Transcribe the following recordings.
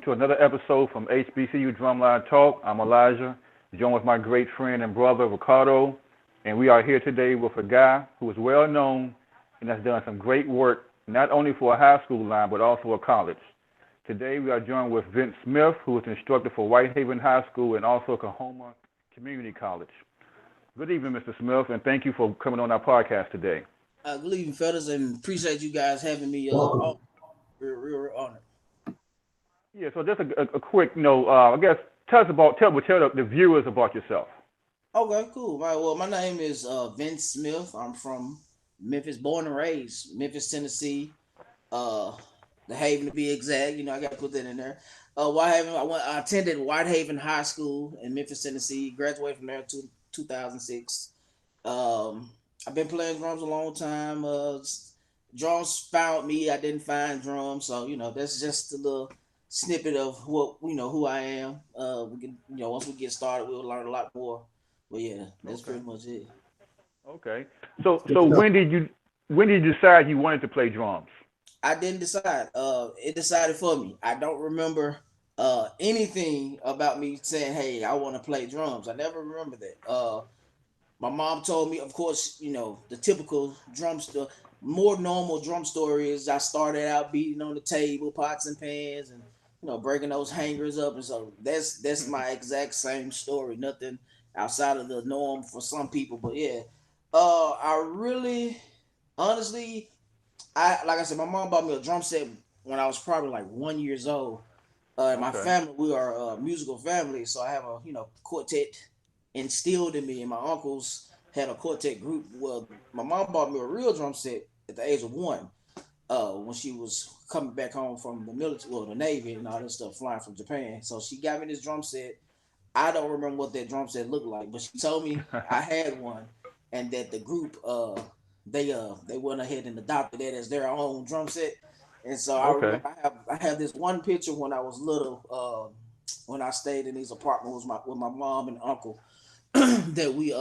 to another episode from HBCU Drumline Talk. I'm Elijah, joined with my great friend and brother, Ricardo, and we are here today with a guy who is well known and has done some great work, not only for a high school line, but also a college. Today, we are joined with Vince Smith, who is an instructor for Whitehaven High School and also Coahoma Community College. Good evening, Mr. Smith, and thank you for coming on our podcast today. Good evening, fellas, and appreciate you guys having me. On. Real honored. Yeah, so just a quick, I guess tell the viewers about yourself. Okay, cool. Right. Well, my name is Vince Smith. I'm from Memphis, born and raised, Memphis, Tennessee. Uh, the Haven to be exact. I got to put that in there. Whitehaven. I attended Whitehaven High School in Memphis, Tennessee. Graduated from there in 2006. I've been playing drums a long time. Drums found me. I didn't find drums, so that's just a little snippet of what who I am. We can once we get started, we'll learn a lot more. But yeah, that's Okay. pretty much it. Okay. So when did you decide you wanted to play drums? I didn't decide. It decided for me. I don't remember anything about me saying, "Hey, I want to play drums." I never remember that. My mom told me, of course, the typical drum stuff. More normal drum story is I started out beating on the table, pots and pans, and breaking those hangers up, and so that's my exact same story. Nothing outside of the norm for some people, but yeah, I really, honestly, I like I said, my mom bought me a drum set when I was probably like 1 years old. In my Okay. family, we are a musical family, so I have a quartet instilled in me, and my uncles had a quartet group. Well, my mom bought me a real drum set at the age of 1. When she was coming back home from the military, well, the Navy and all that stuff, flying from Japan. So she got me this drum set. I don't remember what that drum set looked like, but she told me I had one, and that the group they went ahead and adopted that as their own drum set. And so I Okay. remember I have this one picture when I was little, when I stayed in these apartments with my mom and uncle, that we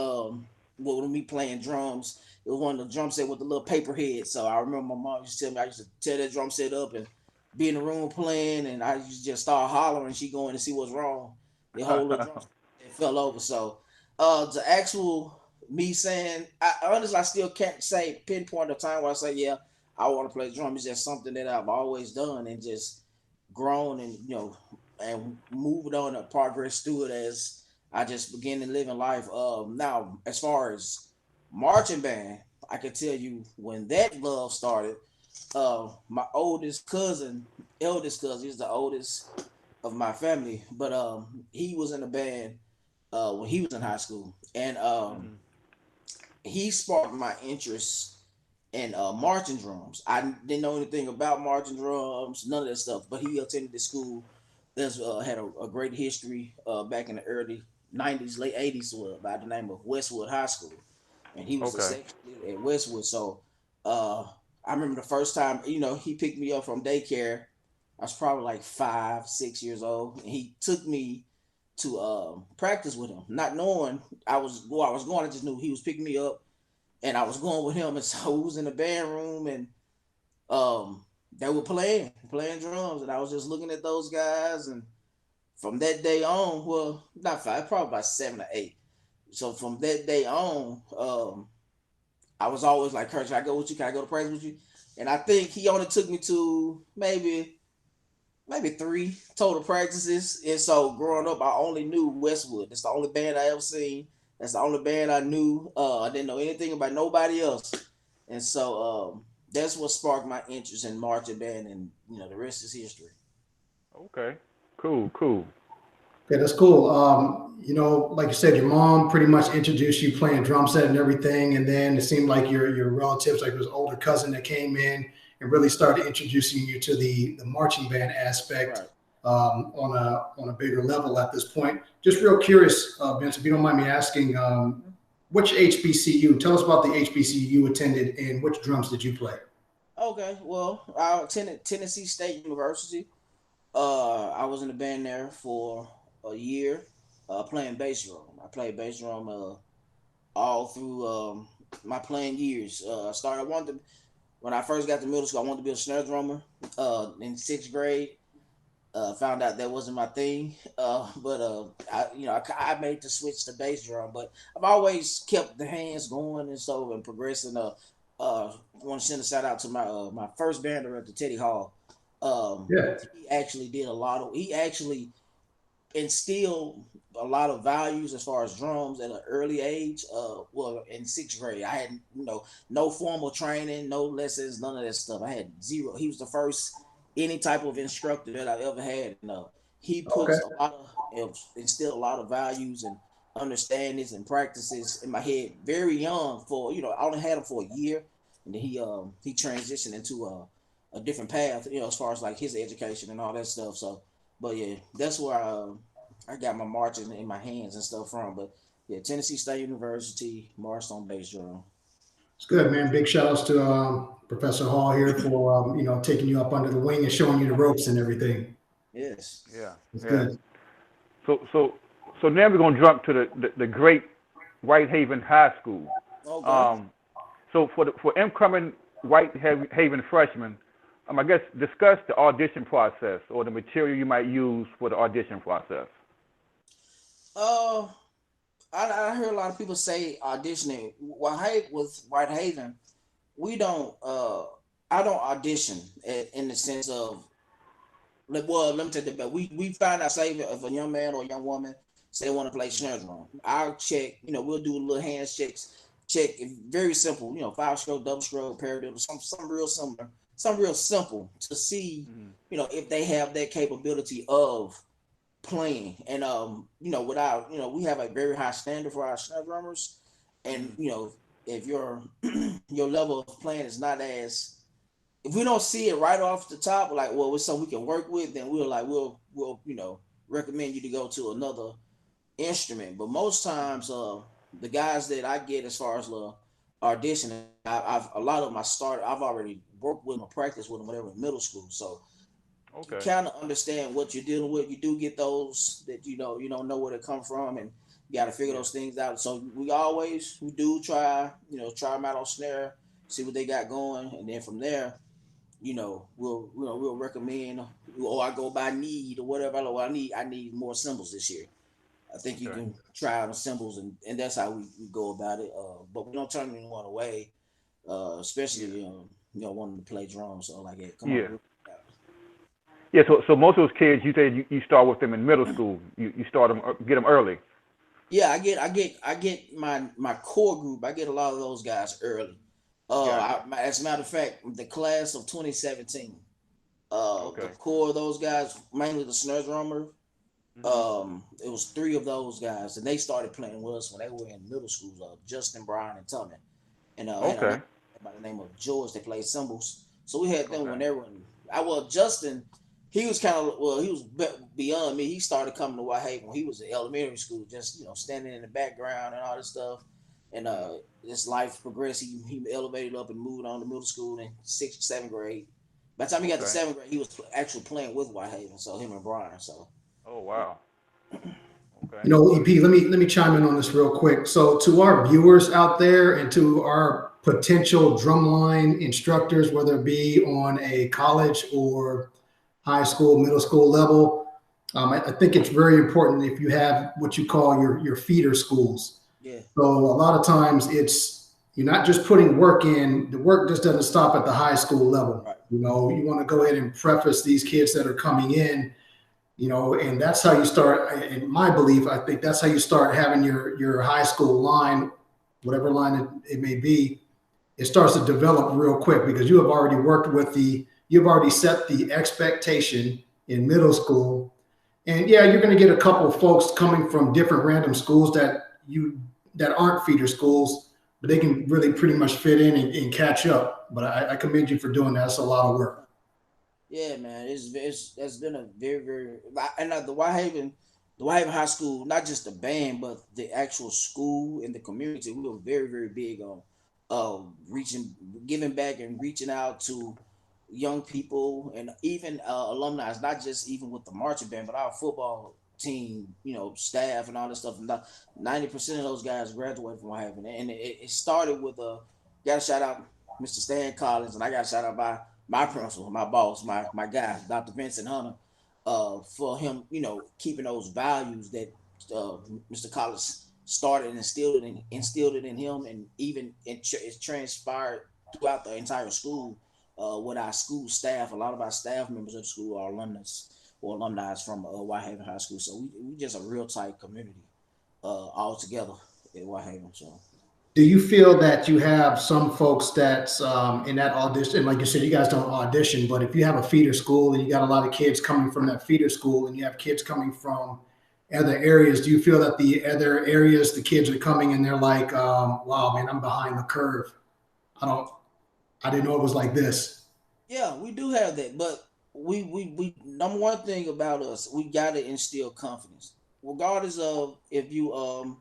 well, when we playing drums. It was one of the drum set with the little paper head. So I remember my mom used to tell me I used to tear that drum set up and be in the room playing, and I used to just start hollering. She going to see what's wrong. The whole little drum set fell over. So the actual me saying, I still can't say pinpoint a time where I say, yeah, I want to play drum. It's just something that I've always done and just grown and and moved on and progressed through it as I just began to live in life. Now, as far as marching band, I can tell you when that love started. My eldest cousin, he's the oldest of my family, but he was in a band when he was in high school, and Mhm. he sparked my interest in marching drums. I didn't know anything about marching drums, none of that stuff, but he attended the school that's had a great history back in the early 90s, late 80s, by the name of Westwood High School, and he was the Okay. section leader at Westwood. So uh, I remember the first time, he picked me up from daycare. I was probably like 5, 6 years old, and he took me to practice with him, not knowing I was going. I just knew he was picking me up, and I was going with him, and so we was in the band room, and they were playing drums, and I was just looking at those guys, and from that day on, well, not five, probably about 7 or 8. So from that day on, I was always like, Kurt, can I go with you? Can I go to practice with you? And I think he only took me to maybe 3 total practices. And so growing Wow. up, I only knew Westwood. That's the only band I ever seen. That's the only band I knew. I didn't know anything about nobody else. And so that's what sparked my interest in marching band, and the rest is history. Okay. Cool. Cool. Okay, that's cool. Like you said, your mom pretty much introduced you playing drum set and everything, and then it seemed like your relatives, like his older cousin, that came in and really started introducing you to the marching band aspect Right. on a bigger level at this point. Just real curious, Vince, if you don't mind me asking, which HBCU? Tell us about the HBCU you attended, and which drums did you play? Okay. Well, I attended Tennessee State University. I was in the band there for a year, playing bass drum. I played bass drum all through my playing years. I started. I wanted to, when I first got to middle school. I wanted to be a snare drummer. In 6th grade, Found out that wasn't my thing. I made the switch to bass drum, but I've always kept the hands going and so and progressing. Want to send a shout out to my first band director, Teddy Hall. Yeah. He actually did a lot of. He actually instilled a lot of values as far as drums at an early age. In sixth grade, I had no formal training, no lessons, none of that stuff. I had zero. He was the first any type of instructor that I've ever had. And he Okay. puts a lot of instilled a lot of values and understandings and practices in my head very young. I only had him for a year, and then he transitioned into a different path. As far as like his education and all that stuff. So, but yeah, that's where I got my marching in my hands and stuff from. But yeah, Tennessee State University, marched on bass drum. It's good, man. Big shout outs to Professor Hall here for taking you up under the wing and showing you the ropes and everything. Yes. Yeah. It's Yeah. good. So now we're gonna jump to the great Whitehaven High School. Okay. So for incoming Whitehaven freshmen, I guess discuss the audition process or the material you might use for the audition process. Uh, I heard a lot of people say auditioning. With Whitehaven, we don't. I don't audition in the sense of let me tell you that we find out say if a young man or a young woman say they want to play snare drum, I'll check. We'll do a little hands checks. Check very simple. 5-stroke, double stroke, paradiddle, some real similar, some real simple to see. Mm-hmm. If they have that capability of playing and without we have a very high standard for our snare drummers, and Mm-hmm. if your your level of playing is not as if we don't see it right off the top, like, well, it's something we can work with, then we'll recommend you to go to another instrument. But most times, the guys that I get as far as the auditioning, I've a lot of my start, I've already worked with them or practiced with them, whatever, in middle school. So you Okay. kind of understand what you're dealing with. You do get those that you don't know where they come from, and you got to figure Yeah. those things out. So we do try them out on snare, see what they got going, and then from there we'll recommend, or I go by need or whatever. I need more cymbals this year. I think you Okay. can try out the cymbals, and that's how we go about it. But we don't turn anyone away, especially Yeah. wanting to play drums. So like, yeah, come on. Yeah. Yeah. So most of those kids, you said you start with them in middle school. You start them get them early. Yeah, I get my core group. I get a lot of those guys early. Gotcha. As a matter of fact, the class of 2017, the Okay. core of those guys, mainly the snare drummer. Mhm. It was three of those guys, and they started playing with us when they were in middle school. Justin, Brian, and Tommy, and I had another Okay. by the name of George. They played cymbals, so we had them Okay. when they were. Justin, he was he was beyond me. He started coming to Whitehaven when he was in elementary school, just standing in the background and all this stuff. And Mm. his life progressed. He elevated up and moved on to middle school in sixth, seventh grade. By the time he got to Okay. seventh grade, he was actually playing with Whitehaven. So him and Brian. So. Oh wow. Okay. EP, let me chime in on this real quick. So to our viewers out there and to our potential drumline instructors, whether it be on a college or high school, middle school level, I think it's very important if you have what you call your feeder schools. Yeah. So a lot of times you're not just putting work in. The work just doesn't stop at the high school level. Right. You want to go ahead and preface these kids that are coming in, and that's how you start. In my belief, I think that's how you start having your high school line, whatever line it may be. It starts to develop real quick because you've already set the expectation in middle school. And yeah, you're going to get a couple of folks coming from different random schools that aren't feeder schools, but they can really pretty much fit in and catch up. But I commend you for doing that. That's a lot of work. Yeah, man, it's been a very very and the Whitehaven High School, not just the band, but the actual school and the community. We were very very big on reaching, giving back, and reaching out to young people and even alumni. It's not just even with the marching band, but our football team, staff and all this stuff. 90% of those guys graduated from Whitehaven, and it started with got to shout out Mr. Stan Collins, and I got to shout out by my principal, my boss, my guy, Dr. Vincent Hunter. for him, keeping those values that Mr. Collins started and instilled it in him, and even it's transpired throughout the entire school. With our school staff, a lot of our staff members of the school are alumnus or alumni from Whitehaven High School, so we just a real tight community all together at Whitehaven. So. Do you feel that you have some folks that's in that audition? Like you said, you guys don't audition, but if you have a feeder school and you got a lot of kids coming from that feeder school and you have kids coming from other areas, do you feel that the other areas, the kids are coming and they're like, wow, man, I'm behind the curve. I didn't know it was like this. Yeah, we do have that, but we number one thing about us, we gotta instill confidence, regardless of if you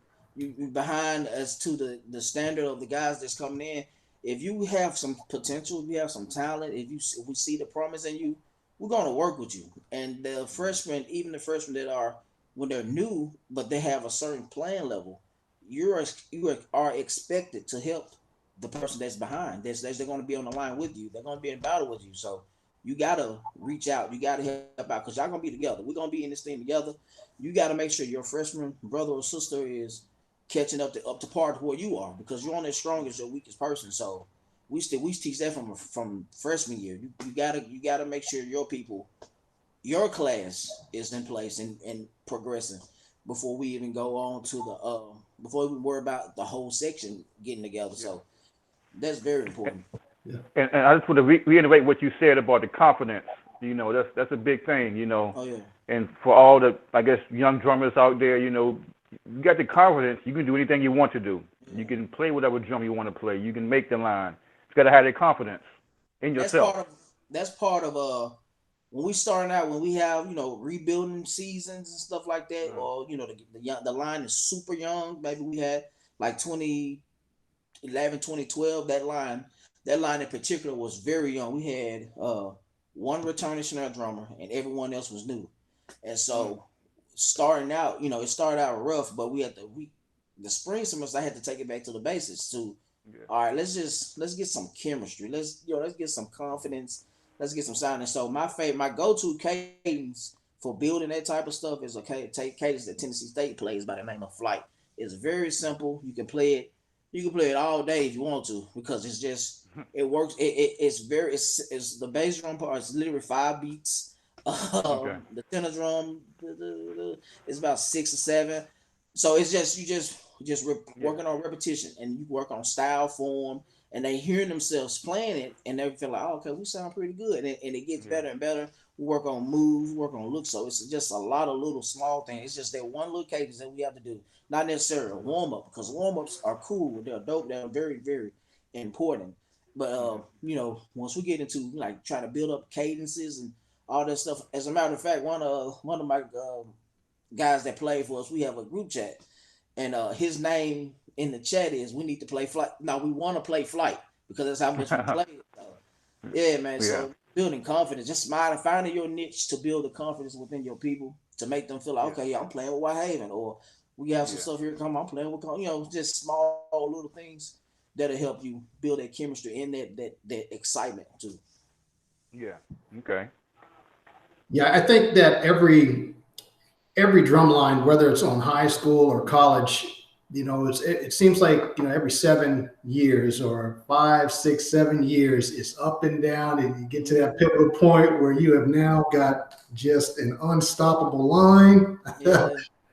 behind as to the standard of the guys that's coming in. If you have some potential, if you have some talent, if we see the promise in you, we're gonna work with you. And the freshmen, even the freshmen that are when they're new, but they have a certain playing level, you are expected to help the person that's behind. They're going to be on the line with you. They're going to be in battle with you. So you got to reach out. You got to help out because y'all going to be together. We're going to be in this thing together. You got to make sure your freshman brother or sister is catching up to par to where you are, because you're only as strong as your weakest person. So we teach that from freshman year. You gotta make sure your class is in place and progressing before we even go on to before we worry about the whole section getting together. So that's very important. Yeah. And I just want to reiterate what you said about the confidence. That's a big thing. Oh yeah. And for all the, I guess, young drummers out there, you got the confidence. You can do anything you want to do. Yeah. You can play whatever drum you want to play. You can make the line. You got to have that confidence in yourself. That's part of when we starting out, when we have rebuilding seasons and stuff like that, or the line is super young. Maybe we had like 2011, 2012. That line in particular was very young. We had one returning snare drummer, and everyone else was new. And so starting out, it started out rough, but the spring semester I had to take it back to the basics too. Yeah. All right, let's get some chemistry. Let's get some confidence. Let's get some sound. And so my go-to cadence for building that type of stuff is a cadence that Tennessee State plays by the name of Flight. It's very simple. You can play it. You can play it all day if you want to, because it's just it works. It's the bass drum part. It's literally 5 beats. Okay. The tenor drum is about 6 or 7. So it's just working on repetition, and you work on style, form, and they hearing themselves playing it, and they feel like, oh, okay, we sound pretty good, and it gets better and better. We work on moves, work on looks. So it's just a lot of little small things. It's just that one little cadence that we have to do, not necessarily a warm up, because warm ups are cool, they're dope, they're very, very important. But once we get into like trying to build up cadences and all that stuff, as a matter of fact, one of my guys that play for us, we have a group chat, and his name in the chat is, we need to play Flight. Now we want to play Flight because that's how much we play. Yeah, man. Yeah. So building confidence, just finding your niche to build the confidence within your people, to make them feel like, okay, yeah, I'm playing with Whitehaven, or we have some stuff here. I'm playing with, just small little things that'll help you build that chemistry and that excitement too. Yeah. Okay. Yeah, I think that every drum line, whether it's on high school or college, it seems like every 7 years or 5, 6, 7 years, it's up and down, and you get to that pivotal point where you have now got just an unstoppable line. Yeah.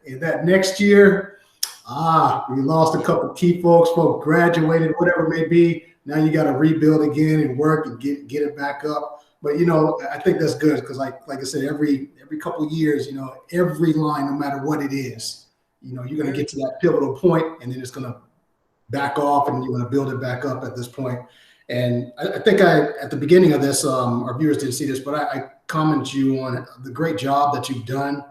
And that next year, we lost a couple of key folks graduated, whatever it may be. Now you got to rebuild again and work and get it back up. But I think that's good, because like I said, every couple of years, every line, no matter what it is, you're going to get to that pivotal point, and then it's going to back off, and you're going to build it back up at this point. And I think at the beginning of this, our viewers didn't see this, but I commented you on the great job that you've done,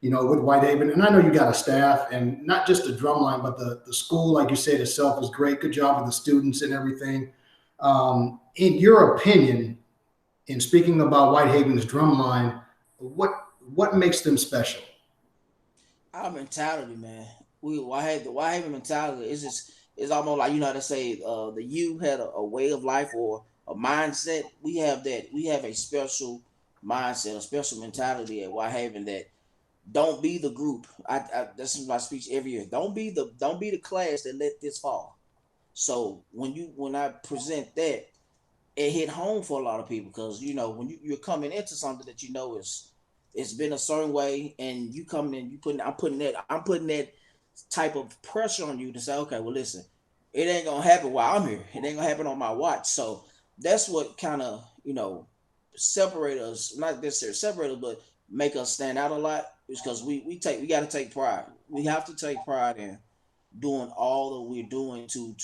with Whitehaven. And I know you got a staff, and not just the Drumline, but the school, like you said, itself is great. Good job with the students and everything. In your opinion, in speaking about Whitehaven's Drumline, what makes them special? Our mentality, man. The Whitehaven mentality is almost like, how to say, the U had a way of life or a mindset. We have that. We have a special mindset, a special mentality at Whitehaven that don't be the group. This is my speech every year. Don't be the class that let this fall. So when I present that, it hit home for a lot of people because when you're coming into something that it's been a certain way, and you coming in, I'm putting that type of pressure on you to say, okay, well, listen, it ain't gonna happen while I'm here. It ain't gonna happen on my watch. So that's what kind of separate us, not necessarily separate us, but make us stand out a lot. Is because we got to take pride. We have to take pride in doing all that we're doing to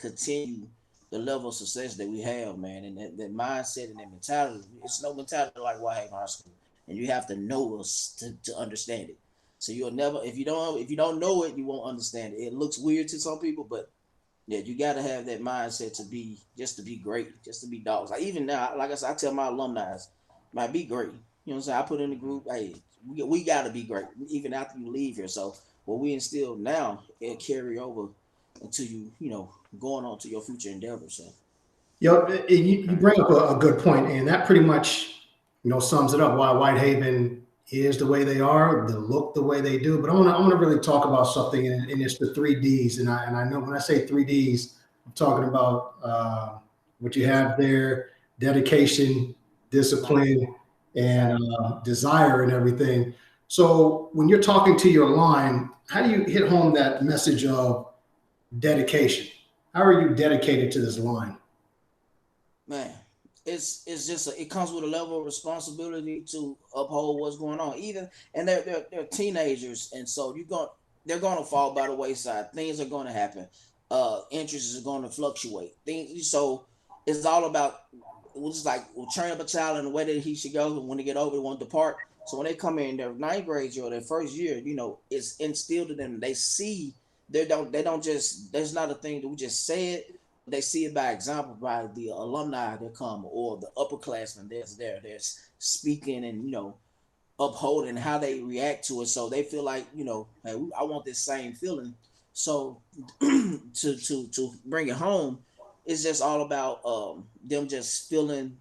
continue the level of success that we have, man. And that mindset and that mentality, it's no mentality like Whitehaven High School, and you have to know us to understand it. So you'll never, if you don't know it, you won't understand it. It looks weird to some people, but yeah, you got to have that mindset to be great, just to be dogs. Like even now, like I said, I tell my alumni, might be great. You know what I'm saying? I put in the group, hey, we got to be great even after you leave here. So what we instill now, it'll carry over until going on to your future endeavors. So. You bring up a good point, and that pretty much sums it up why Whitehaven is the way they are, the look the way they do. But I want to really talk about something, and it's the 3Ds. And I know when I say 3Ds, I'm talking about what you have there: dedication, discipline, and desire, and everything. So when you're talking to your line, how do you hit home that message of dedication? How are you dedicated to this line? Man, it's just it comes with a level of responsibility to uphold what's going on. Even and they're teenagers, and so they're gonna fall by the wayside. Things are gonna happen. Interests are gonna fluctuate. Things so it's all about it's like we'll train up a child in the way that he should go. And when they get over, they won't depart. So when they come in their ninth grade year or their first year, it's instilled in them. They see they don't just there's not a thing that we just say it. They see it by example by the alumni that come or the upperclassmen there's speaking and upholding how they react to it. So they feel like hey, I want this same feeling. So to bring it home, it's just all about them just feeling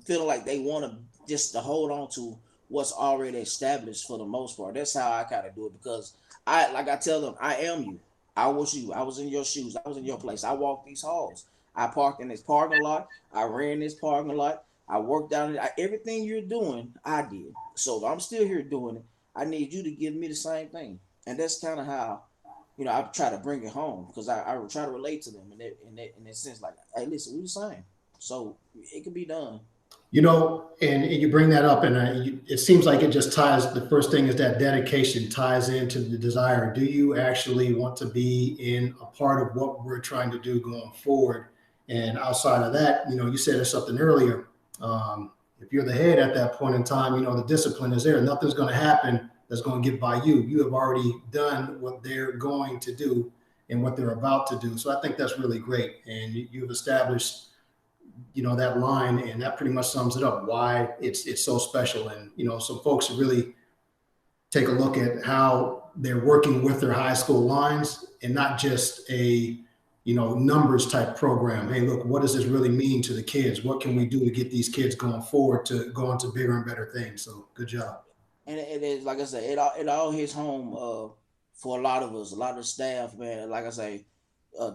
like they want to just to hold on to what's already established for the most part. That's how I kind of do it because I tell them I am you. I was you. I was in your shoes. I was in your place. I walked these halls. I parked in this parking lot. I ran this parking lot. I worked down it. Everything you're doing, I did. So if I'm still here doing it, I need you to give me the same thing. And that's kind of how I try to bring it home because I try to relate to them in that sense. Like, hey, listen, we the same. So it can be done. And you bring that up, and it seems like it just ties. The first thing is that dedication ties into the desire. Do you actually want to be in a part of what we're trying to do going forward? And outside of that, you said something earlier. If you're the head at that point in time, the discipline is there. Nothing's going to happen that's going to get by you. You have already done what they're going to do and what they're about to do. So I think that's really great. And you've established that line, and that pretty much sums it up why it's so special. And some folks really take a look at how they're working with their high school lines and not just a numbers type program. Hey, look, what does this really mean to the kids? What can we do to get these kids going forward to go into bigger and better things? So good job. And it is like I said, it all hits home for a lot of us, a lot of the staff, man. Like I say,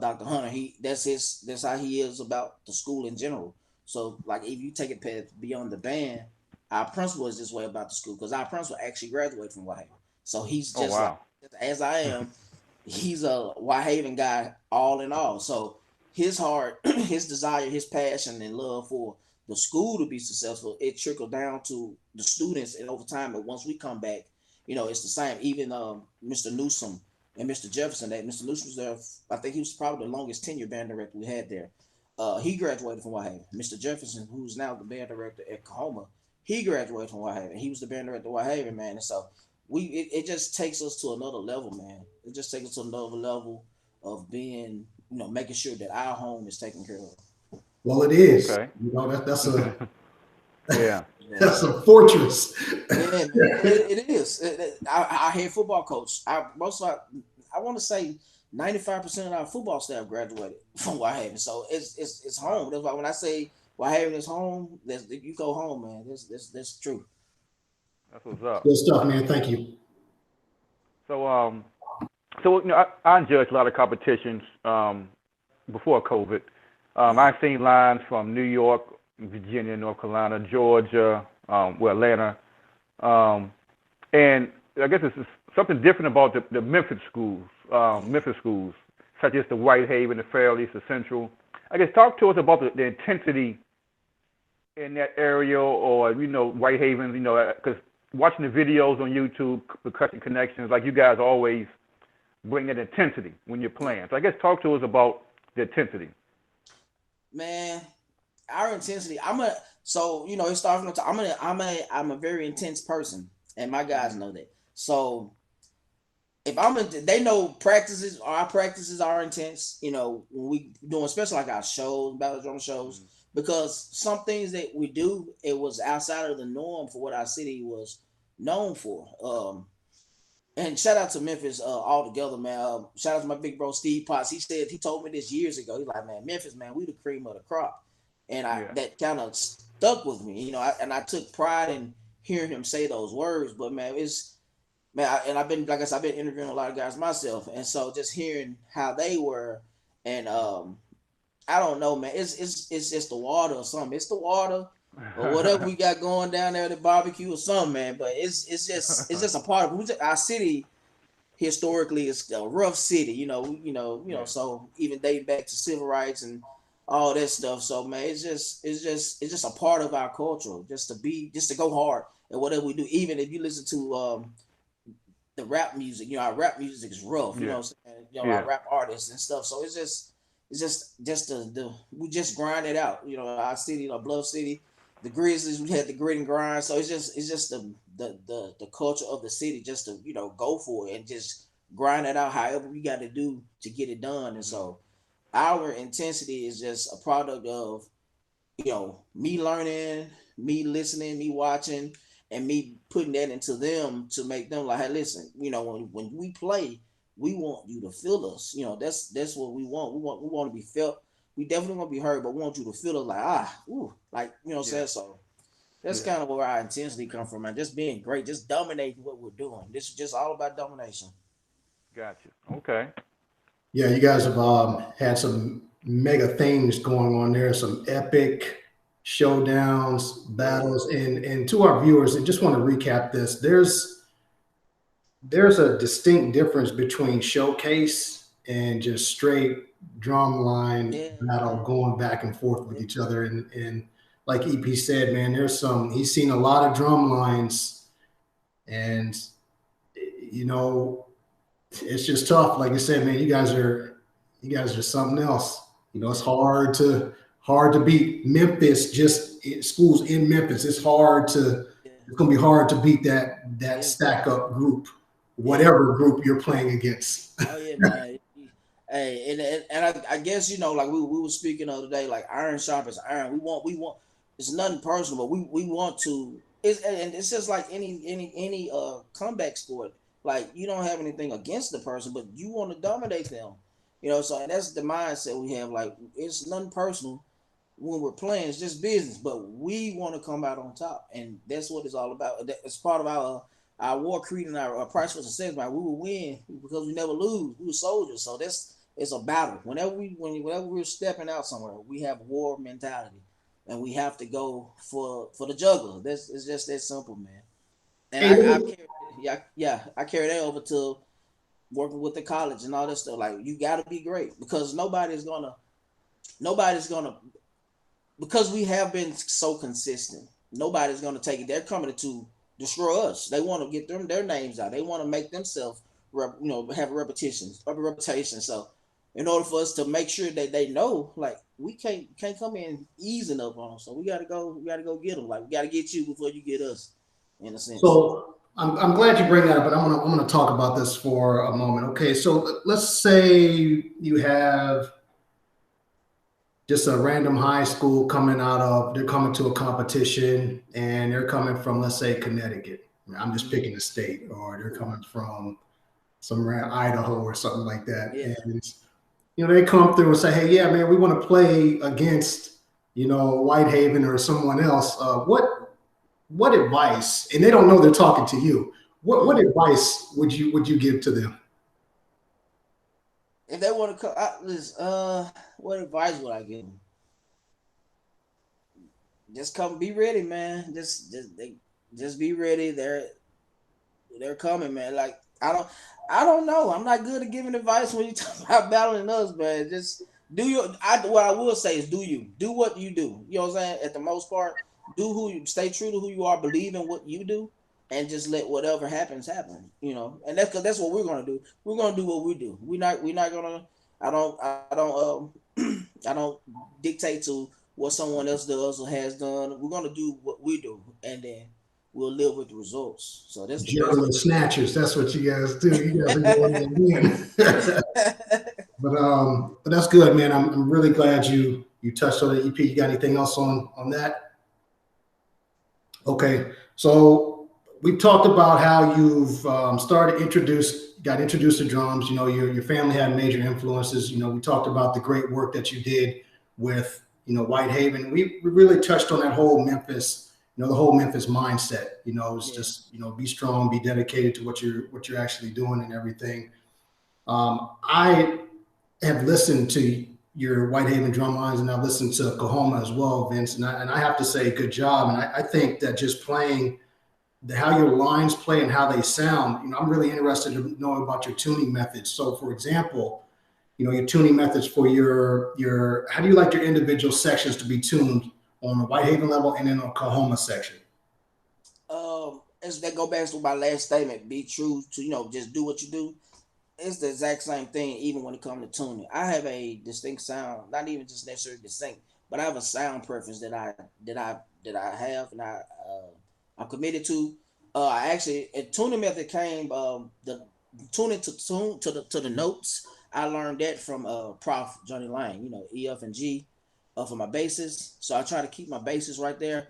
Dr. Hunter, that's how he is about the school in general. So like if you take it past beyond the band, our principal is this way about the school because our principal actually graduated from Whitehaven. So he's just like as I am, he's a Whitehaven guy all in all. So his heart, his desire, his passion and love for the school to be successful, it trickled down to the students and over time. But once we come back, it's the same. Even Mr. Newsom and Mr. Jefferson, that Mr. Newsom was there, I think he was probably the longest tenured band director we had there. He graduated from Whitehaven. Mr. Jefferson, who's now the band director at Coahoma, he graduated from Whitehaven. He was the band director at Whitehaven, man. And so it just takes us to another level, man. It just takes us to another level of being, making sure that our home is taken care of. Well, it is. Okay. That's a Yeah. that's a fortress. Yeah, it is. Our head football coach, I want to say 95% of our football staff graduated from Whitehaven. So it's home. That's why when I say Whitehaven is home, you go home, man. That's true. That's what's up. Good stuff, man. Thank you. So so you know, I judged a lot of competitions before COVID. I've seen lines from New York, Virginia, North Carolina, Georgia, Atlanta, and I guess it's something different about the Memphis schools, such as the Whitehaven, the Fairleigh, the Central. I guess talk to us about the intensity in that area, or Whitehaven, because watching the videos on YouTube, Percussion Connections, like you guys always bring that intensity when you're playing. So I guess talk to us about the intensity. Man, our intensity. It starts from the top. I'm a very intense person, and my guys know that. So if they know our practices are intense. When we doing, especially like our shows, battle drum shows, because some things that we do, it was outside of the norm for what our city was known for. And shout out to Memphis all together, man. Shout out to my big bro Steve Potts. He told me this years ago. He's like, man, Memphis, man, we the cream of the crop, and that kind of stuck with me, and I took pride in hearing him say those words. But man, and I've been, like I said, I've been interviewing a lot of guys myself, and so just hearing how they were, and I don't know, man, it's just the water or something. It's the water or whatever we got going down there at the barbecue or something, man. But it's just a part of our city. Historically, it's a rough city, So even dating back to civil rights and all that stuff. So man, it's just a part of our culture, just to go hard at whatever we do. Even if you listen to the rap music, our rap music is rough, our rap artists and stuff. So it's just we just grind it out. Our city, Bluff City, the Grizzlies, we had the grit and grind. So it's just the culture of the city, just to go for it and just grind it out however we got to do to get it done. And so our intensity is just a product of me learning, me listening, me watching, and me putting that into them to make them like, hey, listen, when we play, we want you to feel us. That's what we want. We want to be felt. We definitely want to be heard, but we want you to feel us like, what I'm saying? So that's kind of where our intensity come from, man. Just being great, just dominating what we're doing. This is just all about domination. Gotcha. Okay. Yeah, you guys have had some mega things going on there, some epic showdowns, battles, and to our viewers, I just want to recap this. There's a distinct difference between showcase and just straight drumline battle going back and forth with each other. And like EP said, man, he's seen a lot of drum lines, and it's just tough. Like I said, man, you guys are something else. It's hard to beat Memphis, just schools in Memphis. It's gonna be hard to beat that stack up group, whatever group you're playing against. Oh yeah, man. Hey, and I guess like we were speaking the other day, like iron sharpens iron. We want. It's nothing personal, but we want to. It's just like any comeback sport. Like you don't have anything against the person, but you want to dominate them. So and that's the mindset we have. Like it's nothing personal when we're playing. It's just business, but we want to come out on top, and that's what it's all about. It's part of our war creed and our price for success. Man, we will win because we never lose. We were soldiers, so it's a battle. Whenever we're stepping out somewhere, we have war mentality, and we have to go for the juggler. It's just that simple, man. And I carry that over to working with the college and all that stuff. Like you got to be great because nobody's gonna because we have been so consistent. Nobody's gonna take it. They're coming to destroy us. They want to get their names out. They want to make themselves have a reputation. So in order for us to make sure that they know, like we can't come in easing up on them. So we gotta go get them. Like we gotta get you before you get us, in a sense. So I'm glad you bring that up, but I'm gonna talk about this for a moment. Okay, so let's say you have just a random high school they're coming to a competition and they're coming from, let's say, Connecticut. I'm just picking a state, or they're coming from somewhere Idaho or something like that. Yeah. And they come through and say, hey, yeah, man, we want to play against Whitehaven or someone else, what advice, and they don't know they're talking to you, what advice would you give to them? If they want to come out this, what advice would I give them? Just come, be ready, man. Just be ready. They're coming, man. Like I don't know. I'm not good at giving advice when you talk about battling us, man. Just do what I will say is do what you do. You know what I'm saying? At the most part, stay true to who you are, believe in what you do, and just let whatever happens happen. And that's what we're gonna do. We're gonna do what we do. We're not gonna. I don't dictate to what someone else does or has done. We're gonna do what we do, and then we'll live with the results. So that's the best Juggling snatchers, that's what you guys do. You guys are going in. But that's good, man. I'm really glad you touched on the EP. You got anything else on that? Okay, so we've talked about how you've got introduced to drums. Your family had major influences. We talked about the great work that you did with Whitehaven. We really touched on that whole Memphis, the whole Memphis mindset. It's just be strong, be dedicated to what you're actually doing and everything. I have listened to your Whitehaven drum lines, and I've listened to Coahoma as well, Vince, and I have to say good job. And I think that just playing how your lines play and how they sound, I'm really interested to know about your tuning methods. So for example, your tuning methods for your how do you like your individual sections to be tuned on the Whitehaven level and then on Coahoma section? As that go back to my last statement, be true to, just do what you do. It's the exact same thing, even when it comes to tuning. I have a distinct sound, not even just necessarily distinct, but I have a sound preference that I have, and I'm committed to. I actually, a tuning method came the tuning to the notes. I learned that from Prof Johnny Lang. E, F, and G for my basses. So I try to keep my basses right there.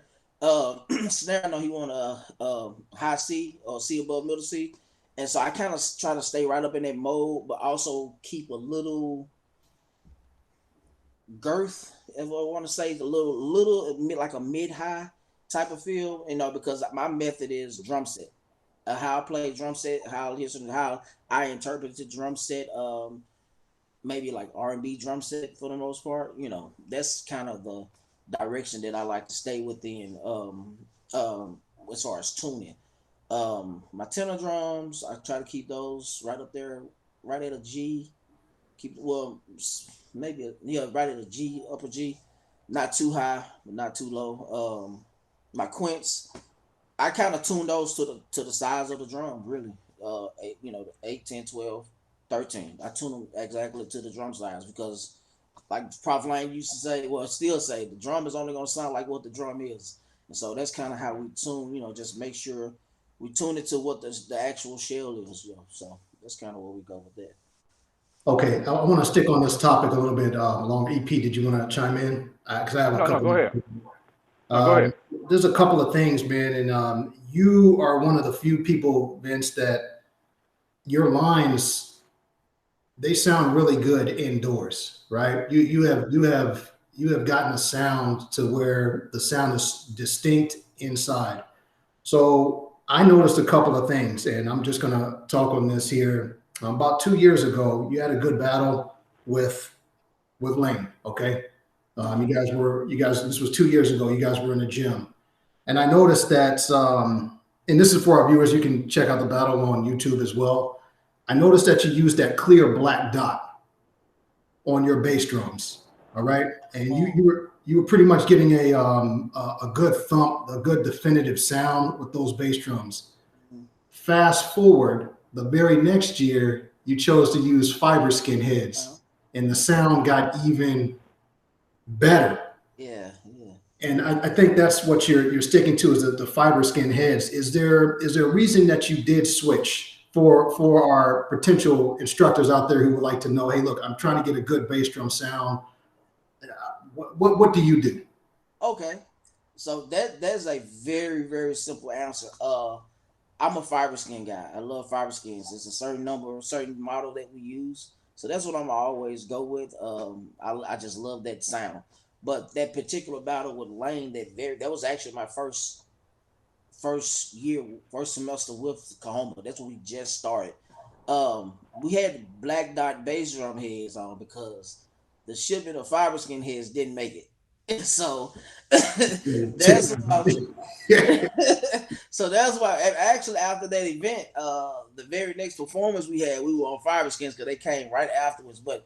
Snare, I know he want a high C or C above middle C. And so I kind of try to stay right up in that mode, but also keep a little girth, if I want to say, a little like a mid-high type of feel, because my method is drum set. How I play drum set, how I interpret the drum set, maybe like R&B drum set for the most part. That's kind of the direction that I like to stay within as far as tuning. My tenor drums, I try to keep those right up there, right at a G. Right at a G, upper G, not too high, but not too low. My quints, I kind of tune those to the size of the drum, really. 8, 10, 12, 13. I tune them exactly to the drum size because, like Prof Lane used to say, still say, the drum is only going to sound like what the drum is. And so that's kind of how we tune, just make sure we tune it to what the actual shell is. So that's kind of where we go with that. Okay, I want to stick on this topic a little bit longer. EP, did you want to chime in? Because I have a couple. No, go ahead. Go ahead. There's a couple of things, man, and you are one of the few people, Vince, that your lines, they sound really good indoors, right? You have gotten a sound to where the sound is distinct inside. So I noticed a couple of things, and I'm just going to talk on this here. About 2 years ago, you had a good battle with Lane. Okay, this was 2 years ago. You guys were in the gym, and I noticed that, and this is for our viewers. You can check out the battle on YouTube as well. I noticed that you used that clear black dot on your bass drums. All right, and you were pretty much getting a good thump, a good definitive sound with those bass drums. Fast forward, the very next year, you chose to use fiber skin heads, and the sound got even better. Yeah. And I think that's what you're sticking to is the fiber skin heads. Is there a reason that you did switch for our potential instructors out there who would like to know? Hey, look, I'm trying to get a good bass drum sound. What do you do? Okay, so that's a very, very simple answer. I'm a fiber skin guy. I love fiber skins. It's a certain model that we use. So that's what I'm always go with. I just love that sound. But that particular battle with Lane, that was actually my first semester with Coahoma. That's when we just started. We had black dot bass drum heads on because the shipment of fiber skin heads didn't make it. And so that's why so that's why actually after that event, the very next performance we had, we were on fiber skins because they came right afterwards. But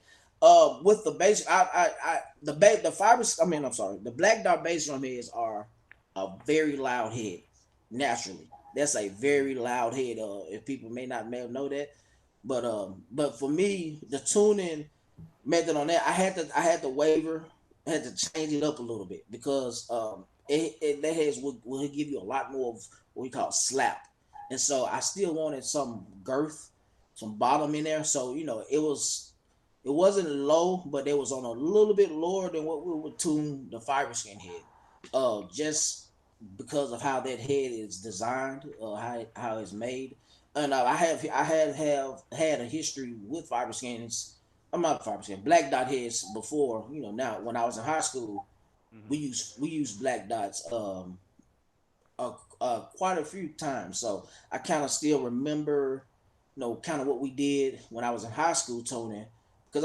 with the bass, the fibers, I mean, I'm sorry, the black dot bass drum heads are a very loud head naturally. That's a very loud head. If people may not know that, but for me, the tuning method on that, I had to waver, I had to change it up a little bit because that has will give you a lot more of what we call slap, and so I still wanted some girth, some bottom in there. So it wasn't low, but it was on a little bit lower than what we would tune the fiber skin head. Just because of how that head is designed, how it's made, and I have had a history with fiber skins. I'm not fiber skin, black dot heads before. Now when I was in high school, Hmm. we used black dots quite a few times. So I kind of still remember, kind of what we did when I was in high school tuning. Because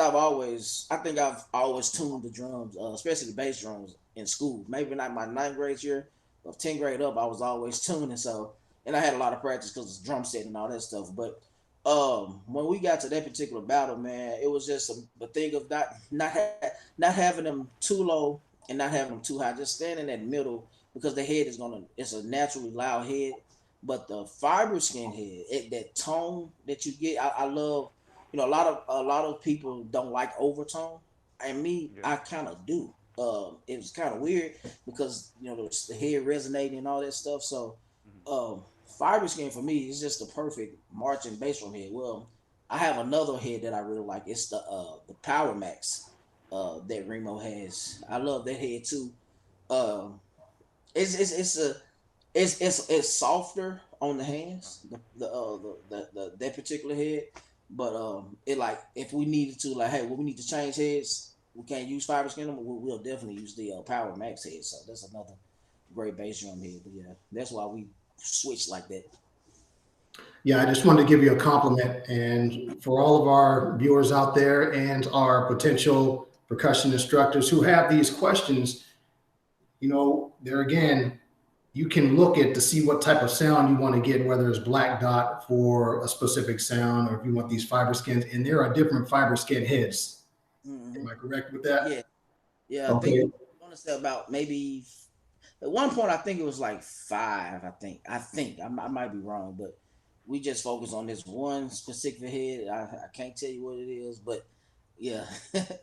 I think I've always tuned the drums, especially the bass drums in school. Maybe not my ninth grade year, but 10th grade up, I was always tuning. So, and I had a lot of practice because it's drum set and all that stuff. But when we got to that particular battle, man, it was just a thing of not having them too low and not having them too high, just standing in that middle because the head it's a naturally loud head, but the fiber skin head, that tone that you get, I love. A lot of people don't like overtone, and me, Yeah. I kind of do. It was kind of weird because the head resonating and all that stuff. So, Hmm. fiber skin for me is just the perfect marching bass drum head. Well, I have another head that I really like. It's the Power Max that Remo has. I love that head too. Um, it's a it's softer on the hands, that particular head, but it like if we needed to, like, hey, well, we need to change heads, we can't use fiber skin, we'll definitely use the Power Max head. So that's another great bass drum head. But yeah, that's why we switched like that. Yeah, I just wanted to give you a compliment. And for all of our viewers out there and our potential percussion instructors who have these questions, there again, you can look at to see what type of sound you want to get, whether it's black dot for a specific sound or if you want these fiber skins. And there are different fiber skin heads. Am Hmm. I correct with Yeah, that? yeah. I think Okay. I want to say about maybe at one point I think it was like five. I might be wrong, but we just focus on this one specific head. I can't tell you what it is, but yeah,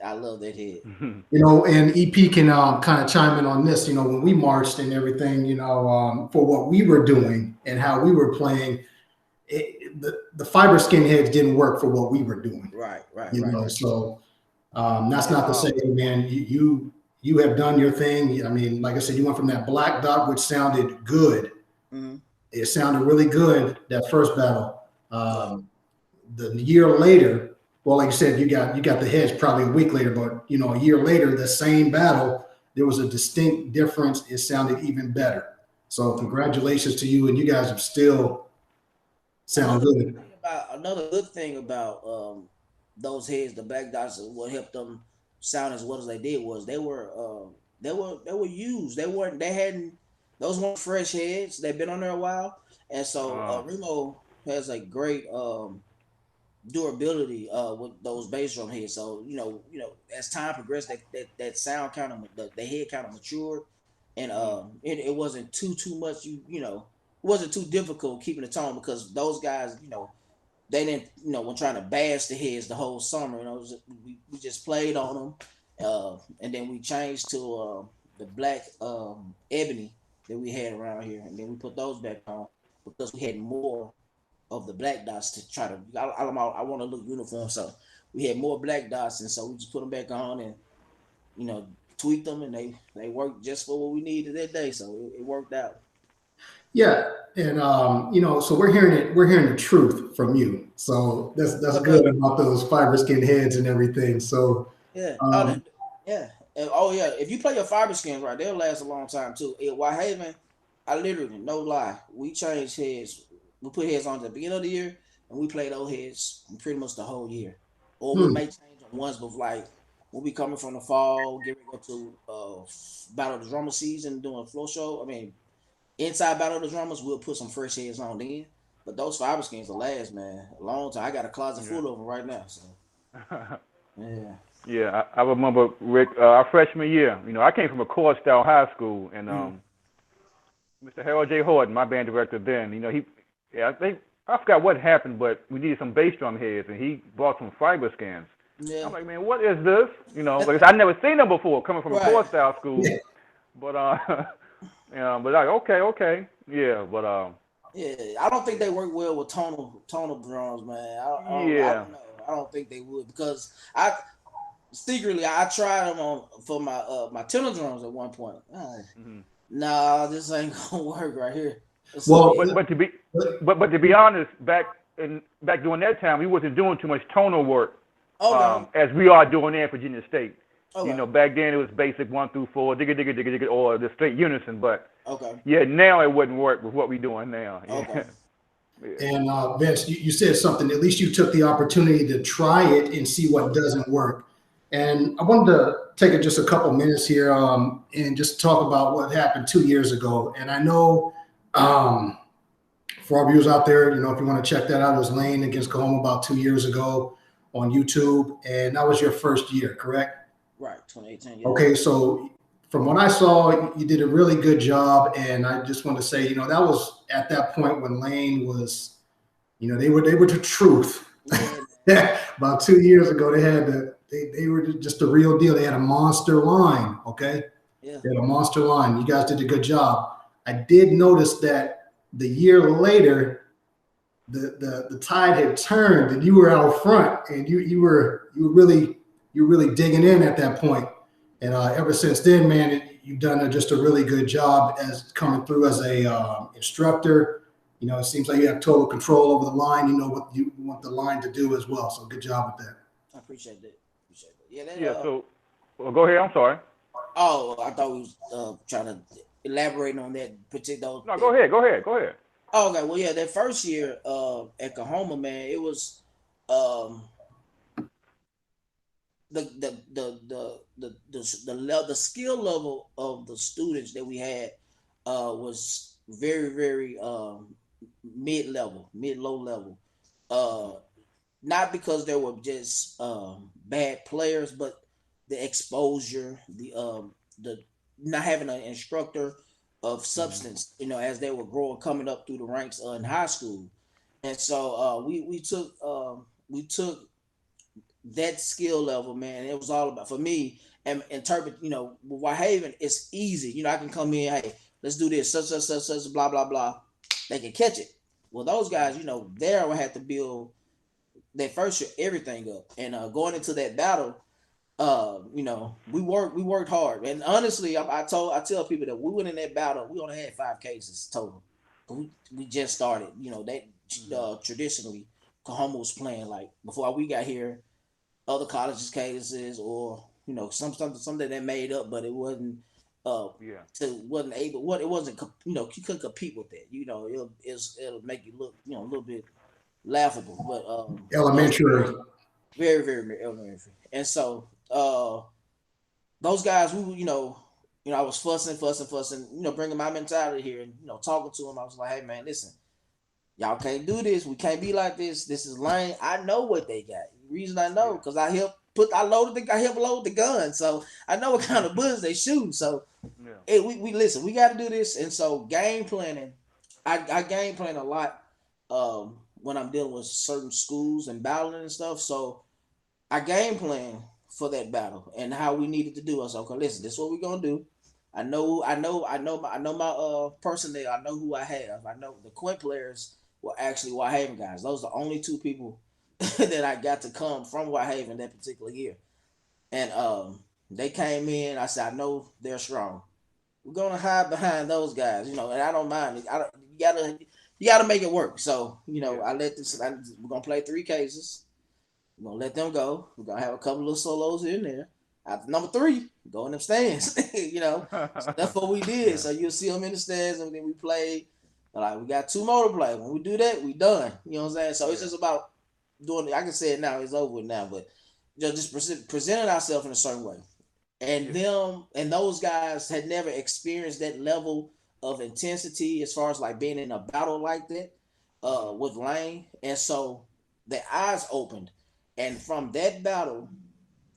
I love that head. And EP can kind of chime in on this. When we marched and everything, for what we were doing and how we were playing, the fiber skin heads didn't work for what we were doing. Right, right, right, right. So that's And not to say, man, you have done your thing. I mean, like I said, you went from that black dot, which sounded good. mhm, It sounded really good that first battle. right. The year later, well, like you said, you got the heads probably a week later, but a year later, the same battle, there was a distinct difference. It sounded even better. So congratulations to you, and you guys have still sound Another good. another good thing about those heads, the black dots, what helped them sound as well as they did was they were used. They hadn't those weren't fresh heads. They've been on there a while, and so uh, Remo has a great durability with those bass drum heads. So as time progressed, that sound kind of the head kind of matured, and mhm. it wasn't too much. It wasn't too difficult keeping the tone because those guys, they didn't, when trying to bash the heads the whole summer. We just played on them, and then we changed to the black ebony that we had around here, and then we put those back on because we had more of the black dots to try to. I want to look uniform, so we had more black dots, and so we just put them back on and you know tweaked them, and they worked just for what we needed that day. So it worked out. Yeah, and so we're hearing the truth from you. So that's But good about those fiber skin heads and everything. So yeah, um, Yeah. And, oh yeah, if you play your fiber skins right, they'll last a long time too. At Whitehaven, I literally, no lie, we changed heads. We put heads on at the beginning of the year, and we played those heads pretty much the whole year. Or we Hmm. may change them once, but like when we coming from the fall, get ready to go to Battle of the Drummer season, doing a floor show. I mean, inside Battle of the Drummers, we'll put some fresh heads on then. But those fiber skins will last, man, a long time. I got a closet full of them right now. So Yeah. yeah. Yeah, I remember Rick, our freshman year. I came from a core style high school, and Mm. Mr. Harold J. Horton, my band director then, I think I forgot what happened, but we needed some bass drum heads, and he bought some fiber scans. Yeah. I'm like, man, what is this? Because I'd never seen them before, coming from a Right. core style school. Yeah. But but like, okay, yeah, but Yeah, I don't think they work well with tonal drums, man. I yeah, don't know. I don't think they would because I secretly I tried them on for my tenor drums at one point. hmm Nah, this ain't gonna work right here. So Well, yeah, but to be but- but to be honest, back during that time, we wasn't doing too much tonal work okay, as we are doing there in Virginia State. okay, Back then it was basic 1 through 4, digga digga digga digga, or the straight unison. But okay, yeah, now it wouldn't work with what we're doing now. okay. Yeah, and Vince, you said something. At least you took the opportunity to try it and see what doesn't work. And I wanted to take just a couple minutes here and just talk about what happened 2 years ago. And I know um, for our viewers out there, if you want to check that out, it was Lane against Coahoma about 2 years ago on YouTube, and that was your first year, correct? Right, 2018. Yeah. Okay, so from what I saw, you did a really good job, and I just want to say, that was at that point when Lane was, they were the truth. Yeah. About 2 years ago, they were just the real deal. They had a monster line. Okay, Yeah. they had a monster line. You guys did a good job. I did notice that the year later, the tide had turned, and you were out front, and you were really digging in at that point. And ever since then, man, you've done just a really good job as coming through as a instructor. It seems like you have total control over the line. You know what you want the line to do as well. So good job with that. I appreciate that. Appreciate that. Yeah. That. yeah. So, well, go ahead. I'm sorry. Oh, I thought we was trying to elaborate on that particular. No, go ahead. Go ahead. Go ahead. Oh, okay. Well, yeah, that first year at Coahoma, man, it was um the skill level of the students that we had was very very mid low level. Uh, Not because they were just bad players, but the exposure, the not having an instructor of hmm substance, as they were growing coming up through the ranks in high school. And so we took that skill level, man. It was all about for me and interpret, with Whitehaven, it's easy. I can come in, hey, let's do this, such, blah, blah, blah. They can catch it. Well, those guys, there I had to build that first year everything up. And going into that battle, we worked hard. And honestly, I tell people that we went in that battle, we only had 5 cases total. We just started. That hmm traditionally Cohomo was playing like before we got here other colleges cases or something that made up, but it wasn't Yeah. wasn't able what it wasn't you couldn't compete with that. It'll make you look a little bit laughable, but those Elementary. very very elementary. And so those guys I was fussing, bringing my mentality here and talking to them. I was like, hey man, listen, y'all can't do this. We can't be like this. This is lame. I know what they got. The reason I know Yeah. because I helped load the gun, so I know what kind of bullets they shoot. So Yeah. we listen. We got to do this, and so game planning. I game plan a lot when I'm dealing with certain schools and battling and stuff. So I game plan for that battle and how we needed to do it. So okay, listen, this is what we're gonna do. I know my personnel. I know who I have. I know the Quint players were actually Whitehaven guys. Those are the only 2 people that I got to come from Whitehaven that particular year. And they came in. I said, I know they're strong. We're gonna hide behind those guys, and I don't mind it. I don't, you gotta make it work. So Yeah. we're gonna play 3 cases. We're gonna let them go. We're gonna have a couple of solos here and there. After number 3, go in them stands. So that's what we did. Yeah. So you'll see them in the stands, and then we played. Like, we got 2 more to play. When we do that, we done. You know what I'm saying? So it's Yeah. just about doing it. I can say it now. It's over with now, but just presenting ourselves in a certain way. And Yeah. those guys had never experienced that level of intensity as far as like being in a battle like that Mhm. with Lane. And so their eyes opened. And from that battle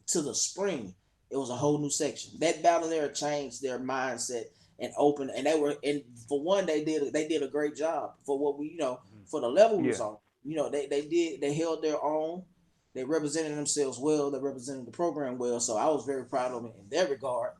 to the spring, it was a whole new section. That battle there changed their mindset and opened. And for one, they did a great job for what we, Mhm. for the level we was Yeah. on. They held their own. They represented themselves well. They represented the program well. So I was very proud of them in that regard.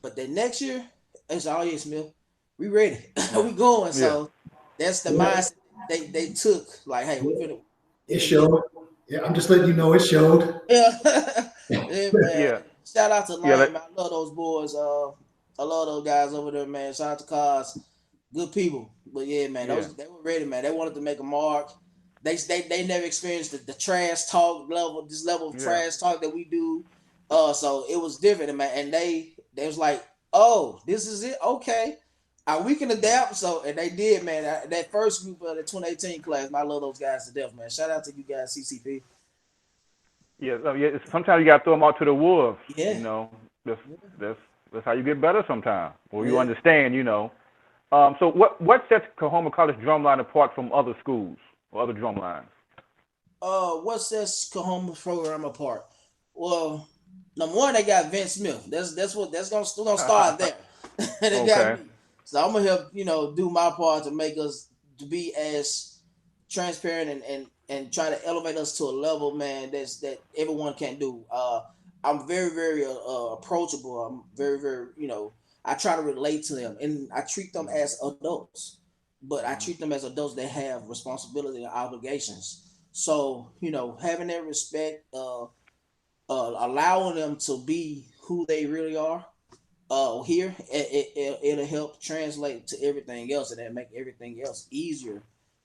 But then next year, it's all yes, Smith. We ready. Yeah. We going. Yeah. So that's the Yeah, mindset they took. Like, hey, we finna it get showed. Yeah, I'm just letting you know it showed. yeah. Yeah, man. Yeah. Shout out to Yeah. Lane, man. I love those boys. I love those guys over there, man. Shout out to Cos. Good people. But yeah, man, Yeah. they were ready, man. They wanted to make a mark. They never experienced the trash talk level, this level of Yeah. trash talk that we do. So it was different, man. And they was like, oh, this is it, okay. We can Yeah. adapt. So and they did, man. That first group of the 2018 class, man, I love those guys to death, man. Shout out to you guys, CCP. Yeah. Yeah. Sometimes you got to throw them out to the wolves. Yeah, That's that's that's how you get better sometimes, or you yeah. understand. So what sets Coahoma College Drumline apart from other schools or other drum lines? What sets Cohomo's program apart? Well, number one, they got Vince Smith. We're gonna start there. They got Okay. me. So I'm gonna help, do my part to make us to be as transparent and try to elevate us to a level, man, that everyone can do. I'm very, very approachable. I'm very, very, I try to relate to them and I treat them Mhm. as adults, but I Mhm. treat them as adults that have responsibility and obligations. So, having that respect, allowing them to be who they really are, here, it'll help translate to everything else, and that make everything else easier,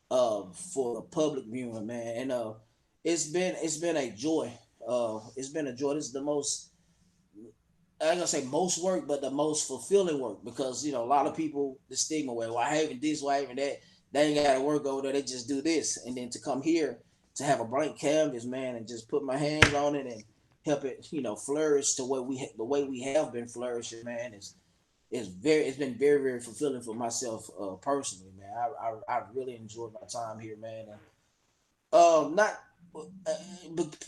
for the public viewing, man. And it's been a joy. It's been a joy. This is the most, I ain't gonna say most work, but the most fulfilling work because a lot of people the stigma where why having this, why having that, they ain't gotta work over there, they just do this. And then to come here to have a blank canvas, man, and just put my hands on it and help it, flourish to what the way we have been flourishing, man, it's been very, very fulfilling for myself, personally, man. I really enjoyed my time here, man. And not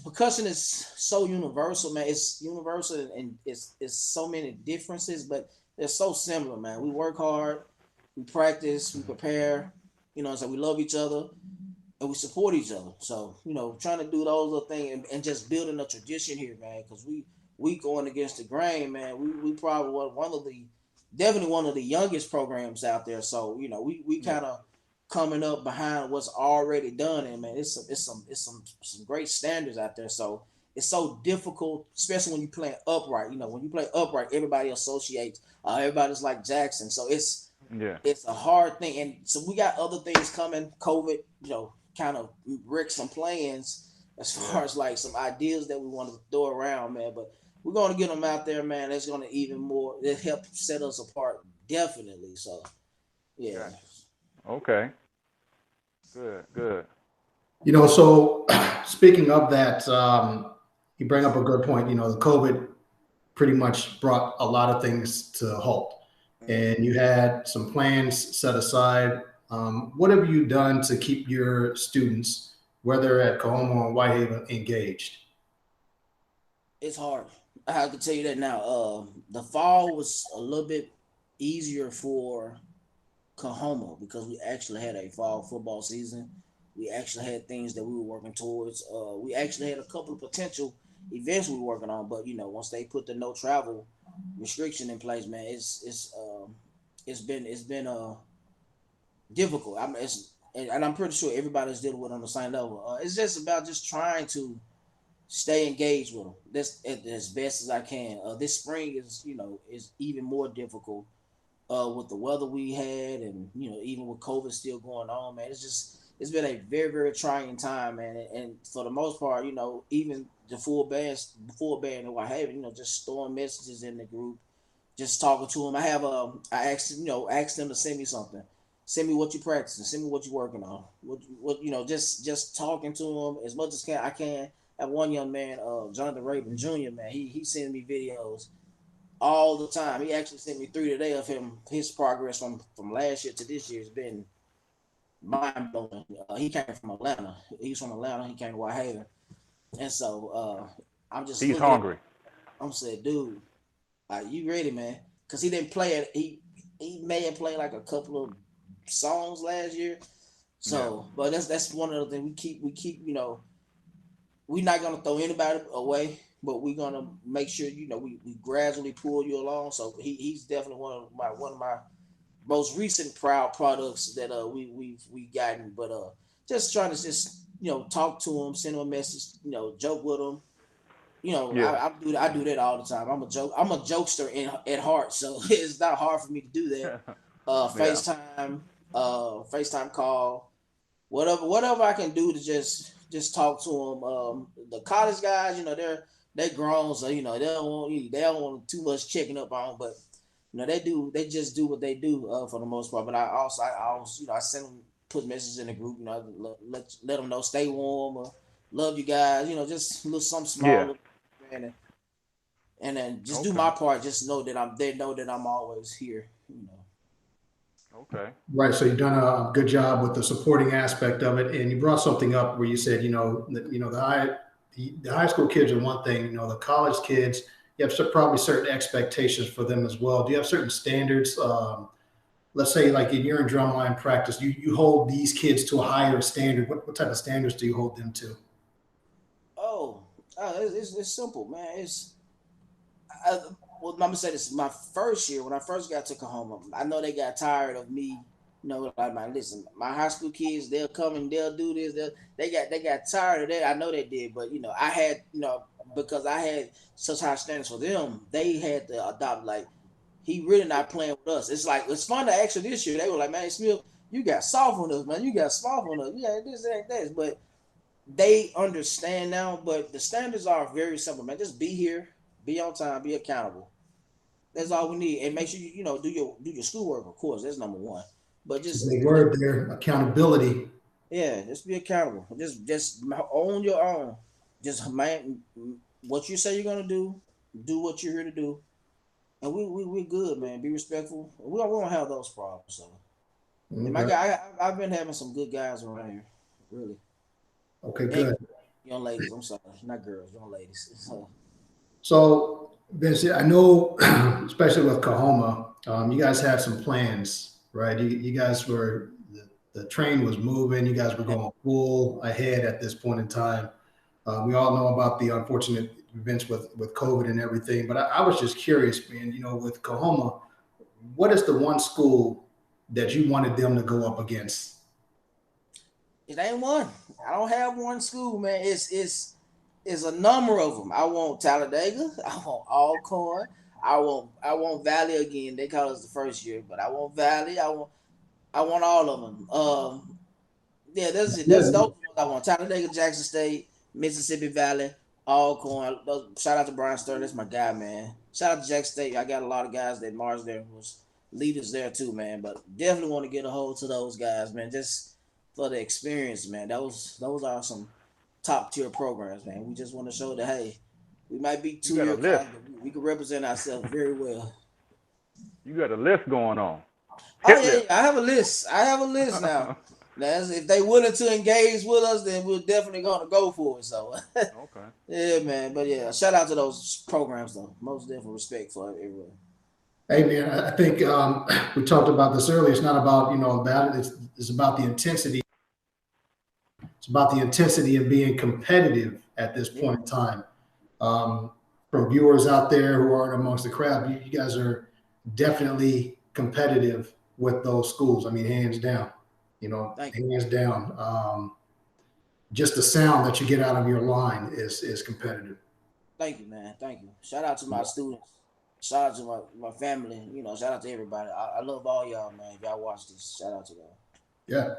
percussion is so universal, man. It's universal and it's so many differences, but they're so similar, man. We work hard, we practice, we Mhm. prepare. So we love each other and we support each other. So trying to do those little things and just building a tradition here, man. Because we going against the grain, man. We probably one of the definitely one of the youngest programs out there. So we Yeah. kind of coming up behind what's already done, and man, it's some great standards out there. So it's so difficult, especially when you play upright. When you play upright, everybody associates. Everybody's like Jackson, so Yeah. it's a hard thing. And so we got other things coming. COVID, kind of wrecked some plans as Yeah. far as like some ideas that we wanted to throw around, man. But we're going to get them out there, man. That's going to even more, it help set us apart, definitely. So, yeah. Gotcha. Okay. Good. Good. So speaking of that, you bring up a good point. The COVID pretty much brought a lot of things to a halt, and you had some plans set aside. What have you done to keep your students, whether at Cohomo or Whitehaven, engaged? It's hard. I can tell you that now. The fall was a little bit easier for Cohomo because we actually had a fall football season. We actually had things that we were working towards. We actually had a couple of potential events we were working on, but once they put the no travel restriction in place, man, it's been difficult. And I'm pretty sure everybody's dealing with it on the same level. It's just about just trying to stay engaged with them. That's as best as I can. This spring is even more difficult with the weather we had, and even with COVID still going on, man. it's been a very, very trying time, man. And for the most part, you know, even the full band in Whitehaven, you know, just throwing messages in the group, just talking to them. I asked, you know, asked them to send me something. Send me what you practicing. Send me what you working on. What you know, just talking to them as much as I can. That one young man, Jonathan Raven Jr. Man, he sending me videos all the time. He actually sent me 3 today of his progress from last year to this year has been mind blowing. He came from Atlanta. He's from Atlanta. He came to Whitehaven, and so I'm just He's looking at. hungry. I'm saying, dude, you ready, man? Because he didn't play it. He may have played like a couple of songs last year. So, but that's one of the things we keep. You know, we're not gonna throw anybody away, but we're gonna make sure you know we gradually pull you along. So he's definitely one of my most recent proud products that we gotten. But just trying to just you know talk to him, send him a message, you know, joke with him. You know, Yeah. I do that all the time. I'm a jokester at heart, so it's not hard for me to do that. Yeah. FaceTime call, whatever I can do to just talk to them. The college guys, you know, they're grown, so you know they don't want too much checking up on, but you know they just do what they do for the most part. But I also you know I send them put messages in the group, you know, let them know stay warm or love you guys, you know, just a little something Yeah. small, and then just do Okay. my part. Just know that they know that I'm always here, you know. Okay. Right. So you've done a good job with the supporting aspect of it, and you brought something up where you said, the high school kids are one thing. You know, the college kids, you have probably certain expectations for them as well. Do you have certain standards? Let's say, like in your drumline practice, you hold these kids to a higher standard. What type of standards do you hold them to? Oh, it's simple, man. I, well, I'm gonna say this. My first year, when I first got to Coahoma, I know they got tired of me. You know, like, listen, my high school kids, they'll come and they'll do this. They got tired of that. I know they did, but you know, I had, you know, because I had such high standards for them, they had to adopt like he really not playing with us. It's like it's fun to actually this year. They were like, man, Smith, you got soft on us, man. You got soft on us. Yeah, this and that. But they understand now. But the standards are very simple, man. Just be here, be on time, be accountable. That's all we need, and make sure you know do your schoolwork. Of course, that's number one. But It's a just big you know, word there, accountability. yeah, just be accountable. Just own your own. Just man, what you say you're gonna do what you're here to do, and we good, man. Be respectful. We don't have those problems. So, and my Okay. guy, I've been having some good guys around here, really. Okay, And good. young ladies, I'm sorry, not girls, young ladies. So, So, Vince, I know, especially with Coahoma, you guys had some plans, right? You guys were, the train was moving, you guys were yeah, going full ahead at this point in time. We all know about the unfortunate events with COVID and everything, but I was just curious, man, with Coahoma, what is the one school that you wanted them to go up against? it ain't one. I don't have one school, man. It's a number of them. I want Talladega. I want Alcorn. I want Valley again. They call us the first year, but I want Valley. I want all of them. Yeah, that's it. That's Yeah. those ones I want. Talladega, Jackson State, Mississippi Valley, Alcorn. Shout out to Brian Stern. That's my guy, man. Shout out to Jackson State. I got a lot of guys that Mars there was leaders there too, man. But definitely want to get a hold to those guys, man. Just for the experience, man. Those are some top tier programs, man. We just want to show that hey, we might be You got a 2 year list. college, but we can represent ourselves very well. You got a list going on. Oh Hit yeah, list. yeah, I have a list. I have a list now. Now, if they willing to engage with us, then we're definitely gonna go for it. So, Okay. yeah, man. But yeah, shout out to those programs though. Most definitely respect for everyone. Hey man, I think we talked about this earlier. It's not about about it. It's about the intensity. It's about the intensity of being competitive at this Yeah, point in time. Um, from viewers out there who aren't amongst the crowd, you guys are definitely competitive with those schools. I mean, hands down. thank you, Hands down. Just the sound that you get out of your line is competitive. thank you, man. Thank you. Shout out to my students. Shout out to my family. You know, shout out to everybody. I love all y'all, man. If y'all watch this, shout out to y'all. Yeah.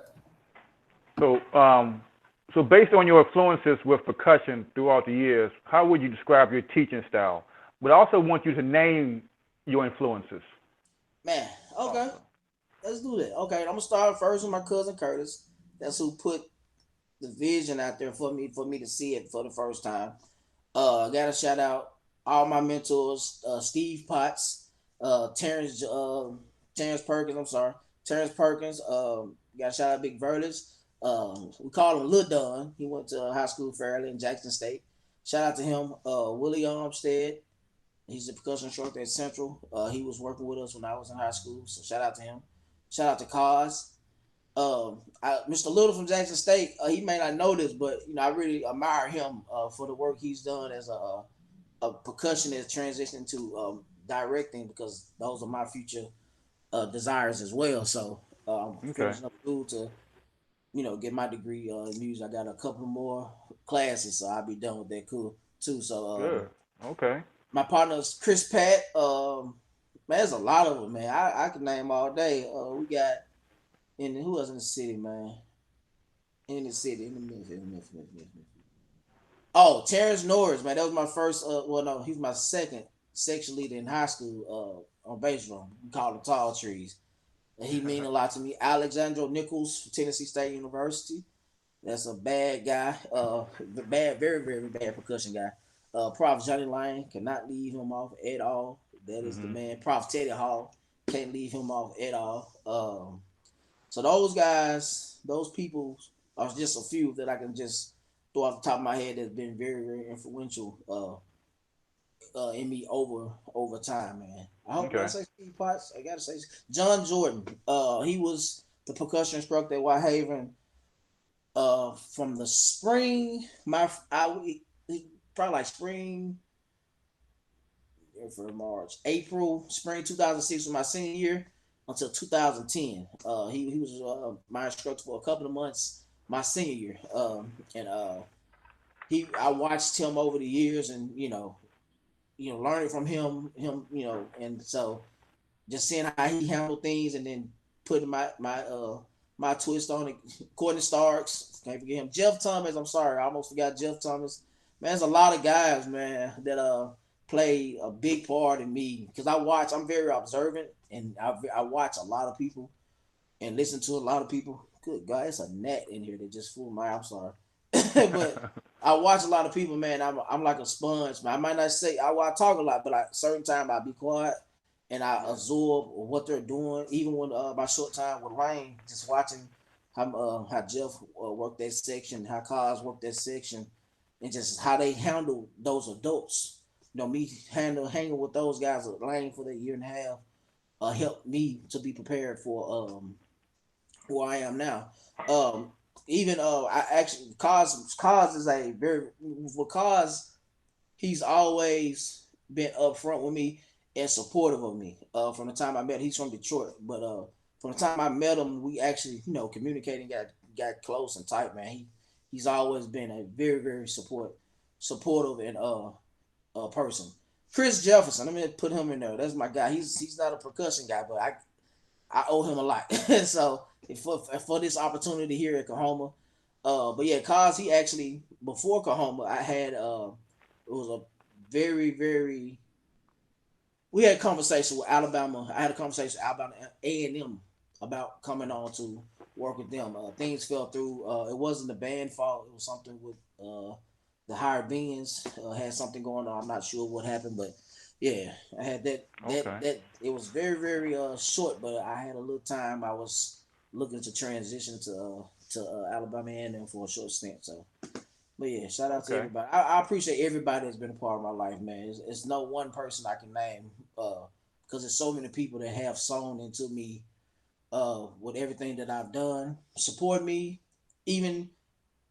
So based on your influences with percussion throughout the years, how would you describe your teaching style? But I also want you to name your influences. Man, okay, Also. let's do that. Okay, I'm gonna start first with my cousin Curtis. That's who put the vision out there for me to see it for the first time. I gotta shout out all my mentors, Steve Potts, Terrence, Terrence Perkins. I'm sorry, Terrence Perkins. Gotta shout out Big Vertis. We call him Lil Don. He went to high school fairly in Jackson State. Shout out to him. Willie Armstead. He's a percussion instructor at Central. He was working with us when I was in high school, so shout out to him. Shout out to Cause. Mr. Little from Jackson State, he may not know this, but I really admire him for the work he's done as a percussionist transitioning to directing, because those are my future desires as well. So I'm Okay. finishing up school to get my degree in music. I got a couple more classes, so I'll be done with that cool too. So Good. Okay. my partner's Chris Pat. Man, there's a lot of them, man. I could name all day. We got who else in the city, man? In the city, in the Memphis. Oh, Terrence Norris, man. That was my first. Well, no, he was my second section leader in high school. On bass drum, we called him Tall Trees, and he mean a lot to me. Alexandro Nichols from Tennessee State University. That's a bad guy. Very, very bad percussion guy. Prof. Johnny Lane, cannot leave him off at all. That is the man. Prof. Teddy Hall, can't leave him off at all. So those guys, those people are just a few that I can just throw off the top of my head that's been very, very influential in me over time, man. I hope I Okay. say Steve Potts. I gotta say John Jordan. He was the percussion instructor at Whitehaven. From the spring, probably like spring for March, April, spring 2006 was my senior year until 2010. He was my instructor for a couple of months my senior year. And I watched him over the years, and learning from him, and so just seeing how he handled things, and then putting my twist on it. Courtney Starks, can't forget him. Jeff Thomas, I'm sorry, I almost forgot Jeff Thomas. Man, there's a lot of guys, man, that play a big part in me, because I'm very observant, and I watch a lot of people and listen to a lot of people. Good God, it's a gnat in here that just flew my. I'm sorry, but I watch a lot of people, man. I'm like a sponge, man. I might not say I talk a lot, but certain time I be quiet and I absorb what they're doing. Even when my short time with Lane, just watching how Jeff worked that section, how Cos worked that section, and just how they handle those adults. Me hanging with those guys at Lane for that year and a half helped me to be prepared for who I am now. Even I actually Cos is a very for Cos, he's always been upfront with me and supportive of me. From the time I met, he's from Detroit, but from the time I met him, we actually communicating, got close and tight, man. He's always been a very, very supportive and person. Chris Jefferson, let me put him in there. That's my guy. He's not a percussion guy, but I owe him a lot. So for this opportunity here at Coahoma, but yeah, cause he actually before Coahoma, I had it was a very, very. We had a conversation with Alabama. I had a conversation with Alabama A&M about coming on to work with them. Things fell through. It wasn't the band fault. It was something with the hired beings had something going on. I'm not sure what happened, but yeah, I had that. Okay. That it was very, very short, but I had a little time. I was looking to transition to Alabama A&M for a short stint. So, but yeah, shout out to Okay. everybody. I appreciate everybody that's been a part of my life, man. It's no one person I can name because there's so many people that have sown into me with everything that I've done, support me, even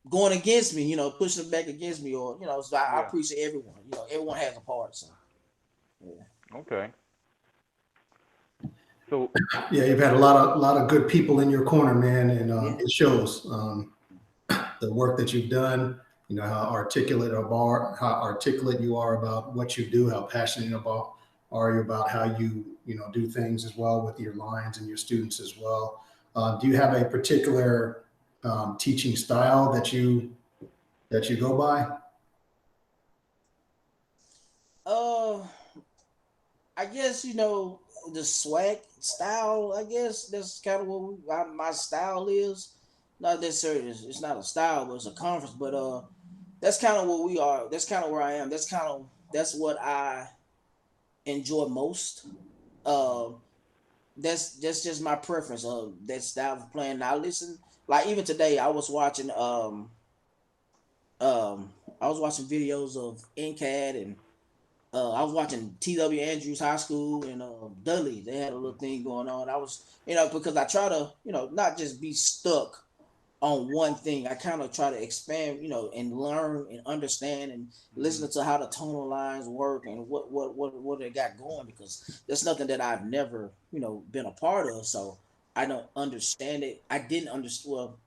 going against me, pushing back against me, or so I Yeah. appreciate everyone. Everyone has a part. So yeah. Okay. So Yeah, you've had a lot of good people in your corner, man, and Yeah. it shows. The work that you've done, how articulate you are about what you do, how passionate are you about how you do things as well with your lines and your students as well. Do you have a particular teaching style that you go by? I guess the swag style. I guess that's kind of what my style is. Not necessarily, it's not a style, but it's a conference. But that's kind of what we are. That's kind of where I am. That's what I enjoy most. Uh, that's just my preference of that style of playing. Now listen, like even today, um I was watching videos of NCAD and I was watching T.W. Andrews High School and Dudley. They had a little thing going on. I was, because I try to, not just be stuck on one thing. I kind of try to expand, and learn and understand and listen to how the tonal lines work and what they got going, because that's nothing that I've never, been a part of. So I don't understand it. I didn't understand. Well,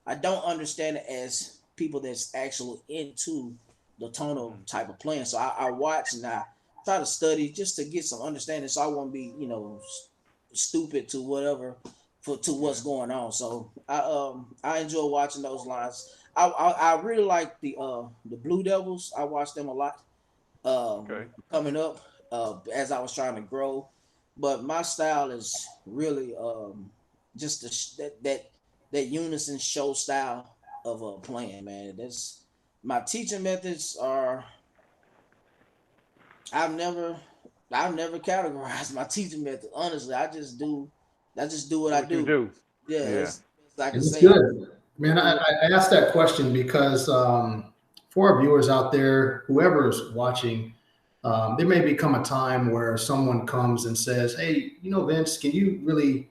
I don't understand it as people that's actually into the tonal type of playing. So I watch and I try to study just to get some understanding, so I won't be, stupid to whatever to what's going on. So I enjoy watching those lines. I really like the Blue Devils. I watched them a lot Okay. coming up as I was trying to grow. But my style is really just that unison show style of playing, man. That's my teaching methods are. I've never I've never categorized my teaching method. Honestly, I just do what Do I what you do. do. Yeah, Yeah. that's I can And it's say. good. Man, Yeah. I asked that question because for our viewers out there, whoever's watching, there may become a time where someone comes and says, "Hey, Vince, can you really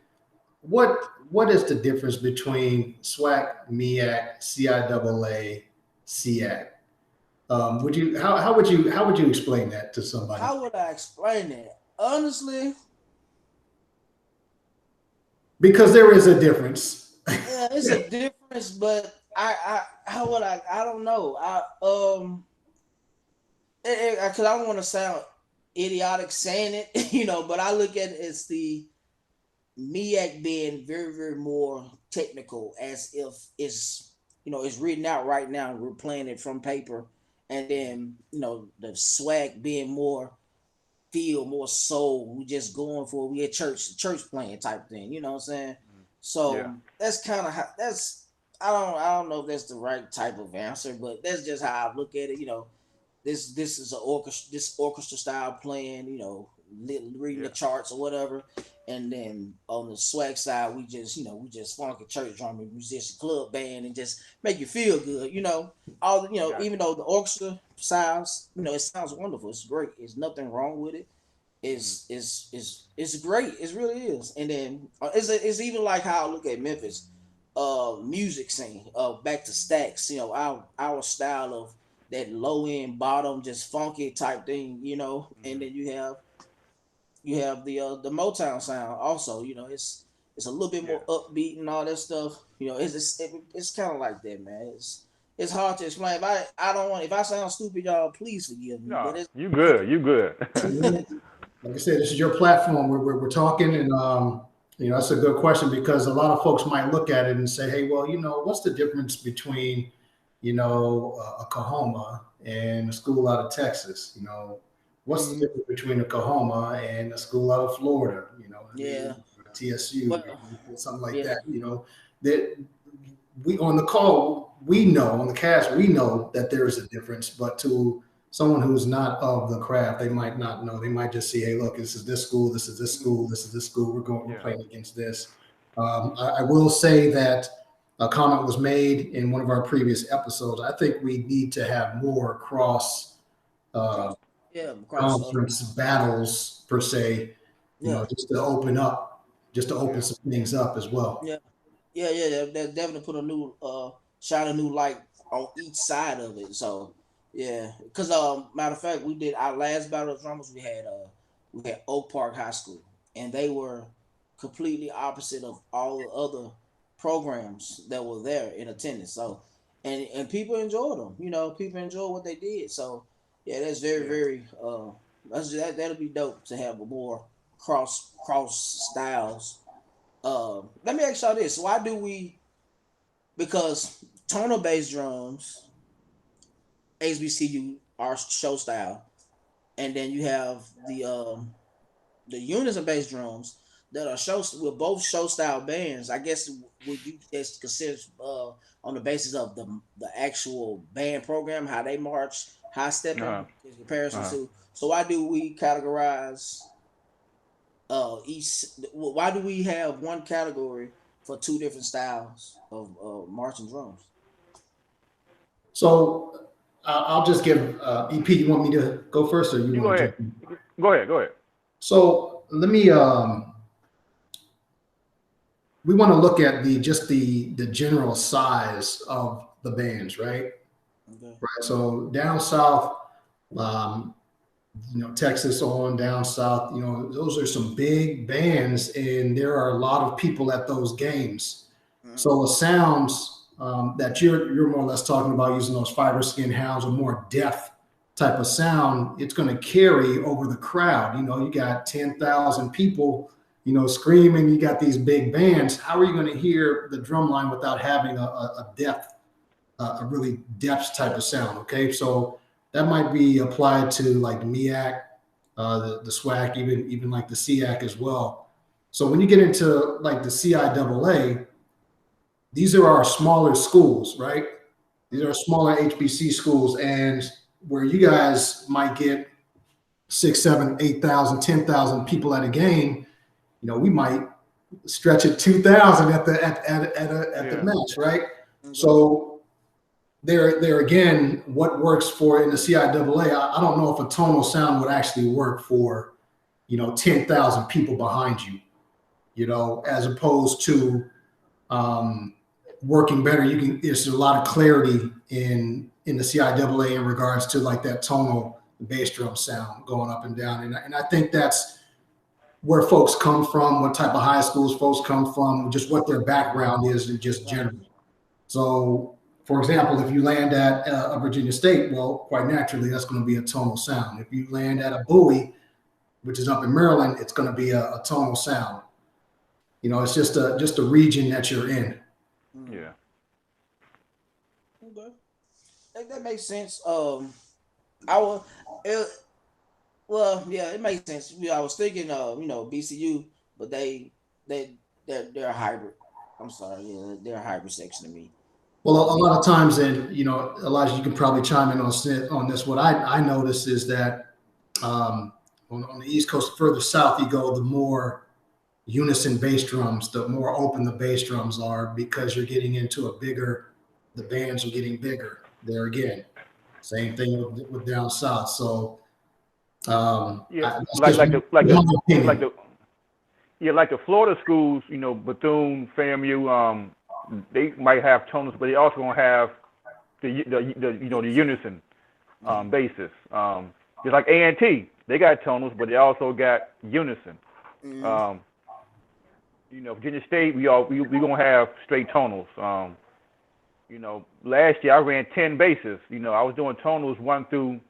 what is the difference between SWAC, MEAC, CIAA, SEAC?" Would you how would you explain that to somebody? How would I explain it? Honestly, Because there is a difference. yeah, it's a difference, but how would I don't know. Because I don't want to sound idiotic saying it, but I look at it as the MEAC being very, very more technical, as if it's written out right now. We're playing it from paper, and then the swag being more feel, more soul. We just going for we at church playing type thing. You know what I'm saying? Yeah. So that's kind of how that's. I don't know if that's the right type of answer, but that's just how I look at it. This is this orchestra style playing, reading the Yeah. charts or whatever. And then on the swag side, we just funky church drumming, musician, club band, and just make you feel good. All Gotcha. even though the orchestra sounds, it sounds wonderful. It's great. There's nothing wrong with it. Mm-hmm. It's great. It really is. And then it's even like how I look at Memphis, music scene. Back to Stacks. Our style of that low end bottom, just funky type thing. And then you have the Motown sound also. It's a little bit Yeah. more upbeat and all that stuff. It's kind of like that, man. It's hard to explain. I don't want, if I sound stupid, y'all please forgive me. But No, it's you good. You good. Like I said, this is your platform. We're talking, and that's a good question because a lot of folks might look at it and say, "Hey, well, what's the difference between, a Coahoma and a school out of Texas? What's the Mhm. difference between a Coahoma and a school out of Florida? Yeah, TSU, but something like yeah, that. That we on the call, we know on the cast, we know that there is a difference, but to someone who's not of the craft, they might not know. They might just see, hey, look, this is this school, this is this school, this is this school. We're Yeah. playing against this. I will say that a comment was made in one of our previous episodes. I think we need to have more cross cross, yeah, cross, conference battles per se, yeah, just to open up, just to open Yeah. some things up as well. yeah, yeah. That definitely put a new shine a new light on each side of it. So yeah, because matter of fact, we did our last battle of drummers. We had Oak Park High School, and they were completely opposite of all the other programs that were there in attendance. So and people enjoyed them. People enjoyed what they did. So yeah, that's very Yeah. very that'll be dope to have a more cross styles. Let me ask y'all this: Why do we because tonal bass drums, HBCU are show style, and then you have the unison bass drums that are show with both show style bands. I guess would you just consider on the basis of the actual band program, how they march, high stepping Uh-huh. in comparison Uh-huh. to. So why do we categorize each? Why do we have one category for two different styles of marching drums? So I'll just give EP. You want me to go first, or you You go want to ahead. jump in? Go ahead. Go ahead. So let me. We want to look at the general size of the bands, right? Okay. Right. So down south, um, Texas on down south, those are some big bands, and there are a lot of people at those games. Mhm. So the sounds that you're more or less talking about using those fiber skin hounds or more deaf type of sound, it's going to carry over the crowd. You got 10,000 people, screaming. You got these big bands. How are you going to hear the drum line without having a depth, a really depth type of sound? Okay, so that might be applied to like the MEAC, the SWAC, even like the SEAC as well. So when you get into like the CIAA, these are our smaller schools, right? These are smaller HBC schools, and where you guys might get 6, 7, 8,000, 10,000 people at a game, we might stretch it 2,000 at the Yeah. match, right? Okay. So there again, what works for in the CIAA, I don't know if a tonal sound would actually work for 10,000 people behind you, as opposed to um, working better. There's a lot of clarity in the CIAA in regards to like that tonal bass drum sound going up and down, and I think that's where folks come from, what type of high schools folks come from, just what their background is, and just Right. general. So, for example, if you land at a Virginia State, well, quite naturally, that's going to be a tonal sound. If you land at a Bowie, which is up in Maryland, it's going to be a tonal sound. It's just a region that you're in. Mm. Yeah. Okay. That makes sense. I will. It, well, yeah, it makes sense. I was thinking, BCU, but they're a hybrid. I'm sorry, yeah, they're a hybrid section to me. Well, a B, lot of times, and Elijah, you can probably chime in on this. What I notice is that on the East Coast, further south you go, the more unison bass drums, the more open the bass drums are, because you're getting into the bands are getting bigger. There again, same thing with down south. So Yeah. that's Like just like the like my the like opinion. the yeah, like the Florida schools, Bethune, FAMU, they might have tonals, but they also gonna have the unison mm, basis. Just like A&T, they got tonals, but they also got unison. mm, Um, Virginia State, we gonna have straight tonals. Last year I ran 10 bases. I was doing tonals 1 through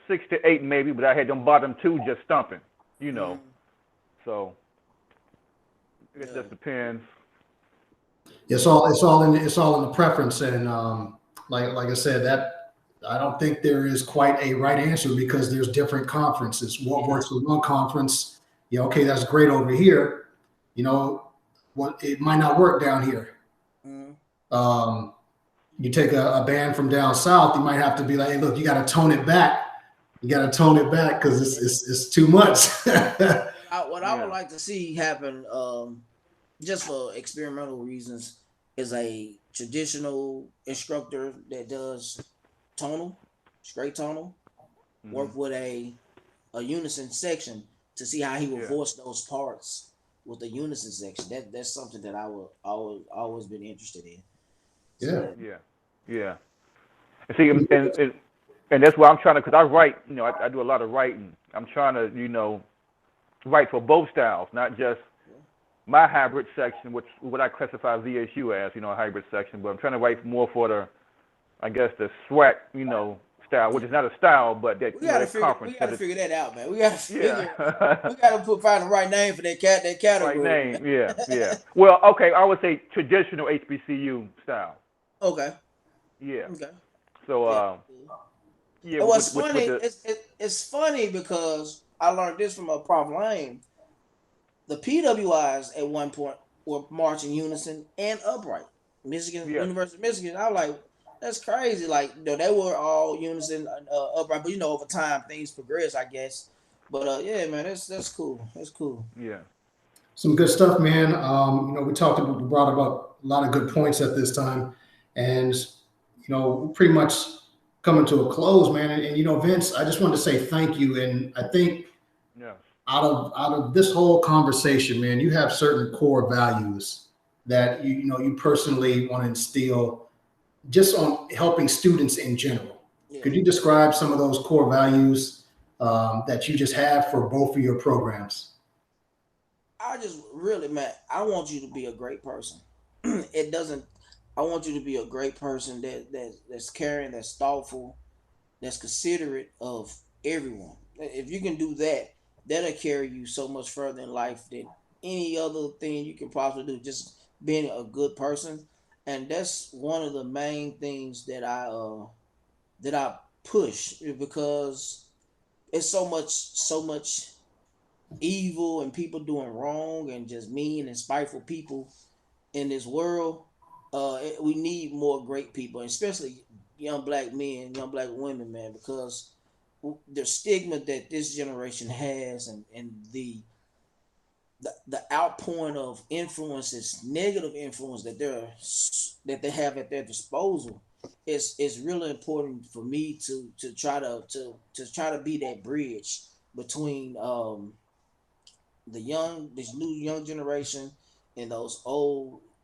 6 to 8 maybe, but I had them bottom two just stumping. You know, mm, so it yeah. just depends. It's all in the preference, and like I said, that I don't think there is quite a right answer, because there's different conferences. What Yeah. works for one conference, okay, that's great over here. You know, what it might not work down here. Mm, Um, you take a band from down south, you might have to be like, hey, look, you got to tone it back. You got to tone it back because yeah. it's too much. What I would Yeah, like to see happen, just for experimental reasons, is a traditional instructor that does tonal, straight tonal, hmm work with a unison section to see how he will yeah, voice those parts with the unison section. That's something that I will always been interested in. Yeah. So yeah, yeah. And see, and that's why I'm trying to, because I write, I do a lot of writing. I'm trying to, write for both styles, not just my hybrid section, which what I classify VSU as, a hybrid section, but I'm trying to write more for the, I guess, the SWAC, style, which is not a style, but that We gotta that figure. conference. We gotta figure that out, man. We gotta figure. Yeah. We gotta find the right name for that category. Right Man. name. Yeah. Yeah. Well, okay. I would say traditional HBCU style. Okay. Yeah. Okay. So, Yeah. yeah, And what's with funny, the it's funny because I learned this from a Prof Lane. The PWIs at one point were marching unison and upright. Michigan, yes. University of Michigan. I was like, that's crazy. Like, you know, they were all unison, upright. But you know, over time things progress, I guess. But yeah, man, that's cool. That's cool. Yeah. Some good stuff, man. We brought about a lot of good points at this time, and pretty much coming to a close, man. And Vince, I just wanted to say thank you. And I think Yeah. out of this whole conversation, man, you have certain core values that you personally want to instill just on helping students in general. Yeah. Could you describe some of those core values that you just have for both of your programs? I just really, man, I want you to be a great person. It doesn't. I want you to be a great person that's caring, that's thoughtful, that's considerate of everyone. If you can do that, that'll carry you so much further in life than any other thing you can possibly do. Just being a good person, and that's one of the main things that I push because it's so much evil and people doing wrong and just mean and spiteful people in this world. We need more great people, especially young black men, young black women, man, because the stigma that this generation has and the outpouring of influences, negative influence that they have at their disposal, is really important for me to try to be that bridge between this new young generation and those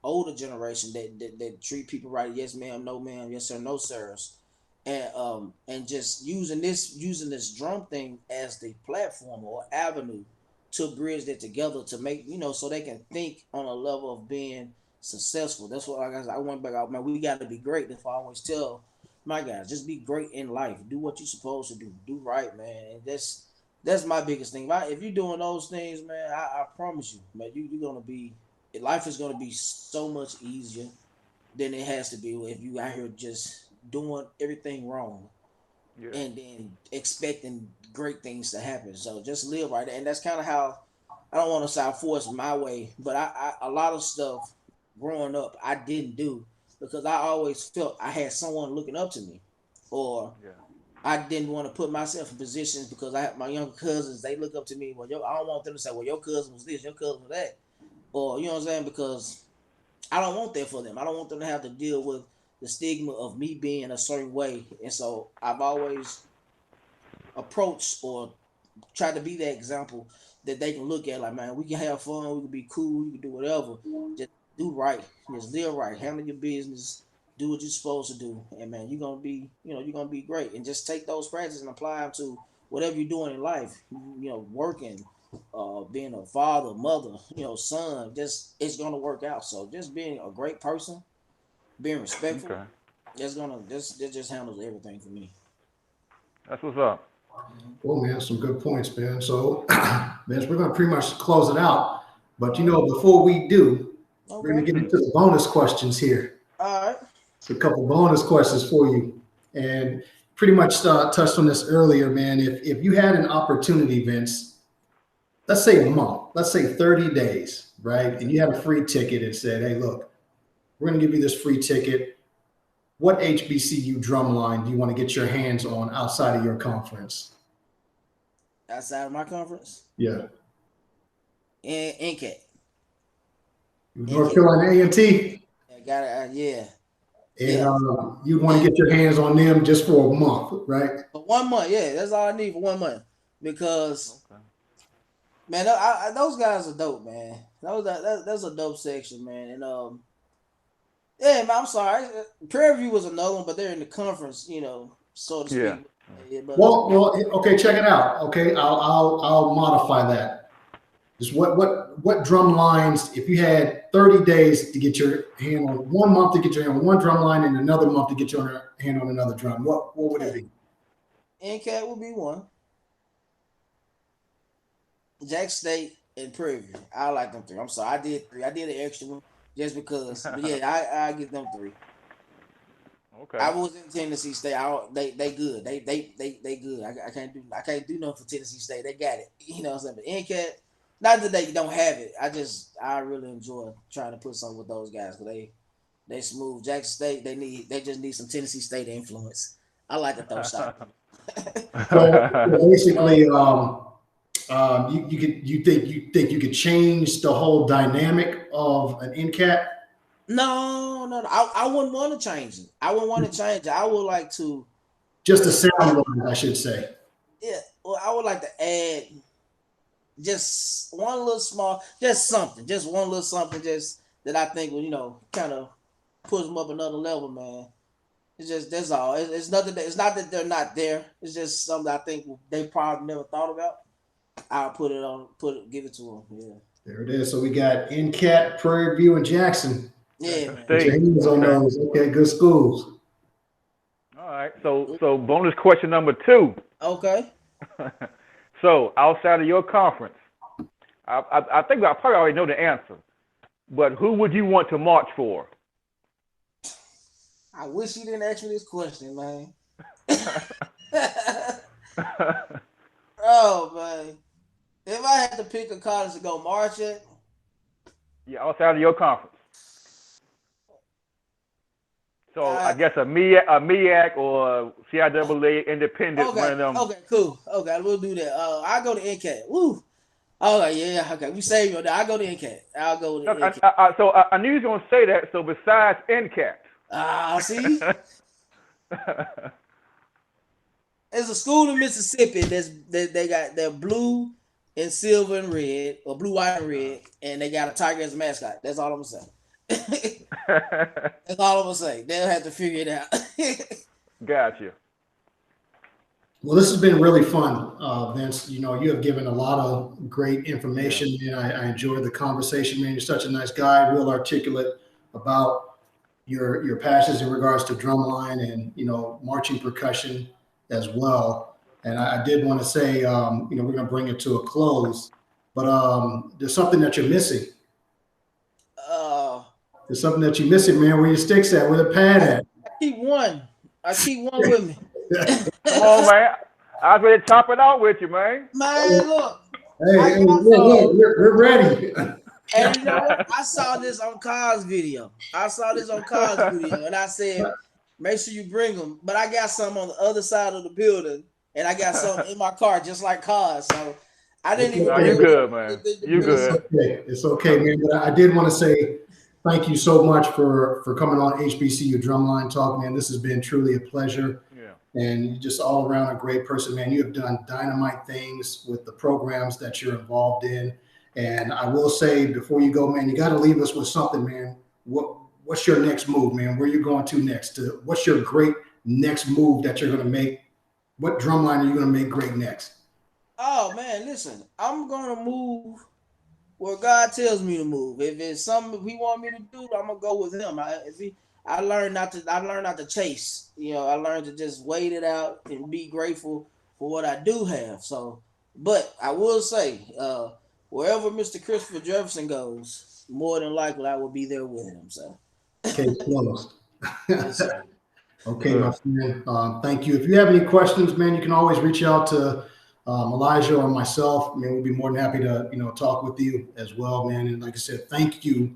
older generation that treat people right. Yes, ma'am. No, ma'am. Yes, sir. No, sirs. And just using this drum thing as the platform or avenue to bridge that together to make so they can think on a level of being successful. That's what I went back out, man. We got to be great. That's why I always tell my guys, just be great in life. Do what you're supposed to do. Do right, man. And that's my biggest thing. If you're doing those things, man, I promise you, man, you're gonna be. Life is gonna be so much easier than it has to be if you out here just doing everything wrong Yeah. and then expecting great things to happen. So just live right, and that's kind of how. I don't want to sound forced my way, but I a lot of stuff growing up I didn't do because I always felt I had someone looking up to me, or Yeah. I didn't want to put myself in positions because I have my younger cousins. They look up to me. Well, I don't want them to say, "Well, your cousin was this, your cousin was that," or you know what I'm saying? Because I don't want that for them. I don't want them to have to deal with the stigma of me being a certain way. And so I've always approached or tried to be that example that they can look at. Like, man, we can have fun, we can be cool, you can do whatever. Just do right, just live right, handle your business, do what you're supposed to do, and man, you're gonna be, you're gonna be great. And just take those practices and apply them to whatever you're doing in life. Working, being a father, mother, son. Just it's gonna work out. So just being a great person, being respectful, Okay. that just handles everything for me. That's what's up. Well, man, some good points, man. So, man, we're going to pretty much close it out. But, before we do, we're going Okay. to get into the bonus questions here. All right. So a couple bonus questions for you. And pretty much touched on this earlier, man. If you had an opportunity, Vince, let's say a month, let's say 30 days, right? And you had a free ticket and said, hey, look, we're going to give you this free ticket. What HBCU drumline do you want to get your hands on outside of your conference? Outside of my conference? Yeah. NCAT. North Carolina A&T? I got it. Yeah. And you want to get your hands on them just for a month, right? For 1 month, yeah. That's all I need for 1 month. Because, man, those guys are dope, man. That's a dope section, man. And, yeah, man, I'm sorry. Prairie View was another one, but they're in the conference, so to speak. Yeah. Yeah, but, Well, okay, check it out. Okay, I'll modify that. Just what drum lines? If you had 30 days to get your hand on 1 month to get your hand on one drum line and another month to get your hand on another drum, what would it be? NCAT would be one. Jack State and Prairie View. I like them three. I'm sorry, I did three. I did an extra one just because. But yeah, I give them three. Okay. I was in Tennessee State. They good. They good. I can't do nothing for Tennessee State. They got it. You know what I'm saying? But NCAT, not that they don't have it. I really enjoy trying to put something with those guys because they smooth. Jackson State, they just need some Tennessee State influence. I like to throw shots. So basically, you think you could change the whole dynamic of an NCAT? No. I wouldn't want to change it. I wouldn't want to change it. I would like to Just the sound line, I should say. yeah. Well, I would like to add just one little small, just something, just one little something, just that I think will kind of push them up another level, man. It's just that's all. It's nothing. It's not that they're not there. It's just something I think they probably never thought about. I'll give it to them. Yeah. There it is. So we got NCAT, Prairie View, and Jackson. Yeah, man. Put your hands on those. Okay, good schools. All right. So bonus question number 2. Okay. So outside of your conference, I think I probably already know the answer, but who would you want to march for? I wish you didn't ask me this question, man. Oh man, if I had to pick a college to go march at, Yeah, outside of your conference. So I guess a MEAC or CIAA independent, one of them. Okay, cool. Okay, we'll do that. I'll go to NCAT. Woo. Okay, yeah, okay. We save you on that. I'll go to NCAT. I'll go to NCAT. So I knew you were going to say that. So besides NCAT. See? There's a school in Mississippi they're blue and silver and red, or blue, white, and red, and they got a tiger as a mascot. That's all I'm gonna say. That's all I'm gonna say. They'll have to figure it out. Gotcha. Well, this has been really fun, Vince. You have given a lot of great information, and I enjoyed the conversation, man. You're such a nice guy, real articulate about your passions in regards to drumline and marching percussion as well. And I did want to say, we're going to bring it to a close, but there's something that you're missing. There's something that you're missing, man. Where your sticks at? Where the pad at? I keep one with me. Come on, man. I was ready to chop it out with you, man. Man, look. Hey, look, we're ready. And you know what? I saw this on Car's video. And I said, make sure you bring them. But I got some on the other side of the building, and I got some in my car just like Car's. So I didn't even. No, you good, man. You good. It's okay, man. But I did want to say thank you so much for coming on HBCU Drumline Talk, man. This has been truly a pleasure. Yeah. And you're just all around a great person, man. You have done dynamite things with the programs that you're involved in. And I will say before you go, man, you got to leave us with something, man. What's your next move, man? Where you going to next? What's your great next move that you're going to make? What drumline are you going to make great next? Oh man, listen, I'm going to move where God tells me to move. If it's something He want me to do, I'm gonna go with Him. I learned not to chase. I learned to just wait it out and be grateful for what I do have. So, but I will say, wherever Mr. Christopher Jefferson goes, more than likely I will be there with him. So, okay, closed. Okay, my friend. Thank you. If you have any questions, man, you can always reach out to Elijah or myself. I mean, we'll be more than happy to talk with you as well, man. And like I said, thank you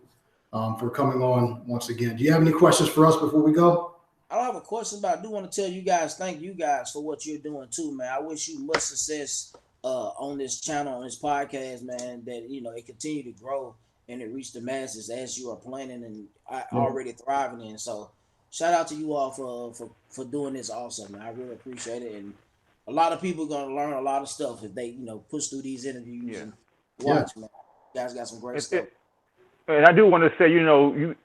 for coming on once again. Do you have any questions for us before we go? I don't have a question, but I do want to tell you guys, thank you guys for what you're doing too, man. I wish you much success on this channel, on this podcast, man, that it continue to grow and it reach the masses as you are planning and already thriving in. So shout out to you all for doing this also, man. I really appreciate it. And a lot of people are gonna learn a lot of stuff if they, push through these interviews and watch, man. You guys got some great stuff. And I do want to say, you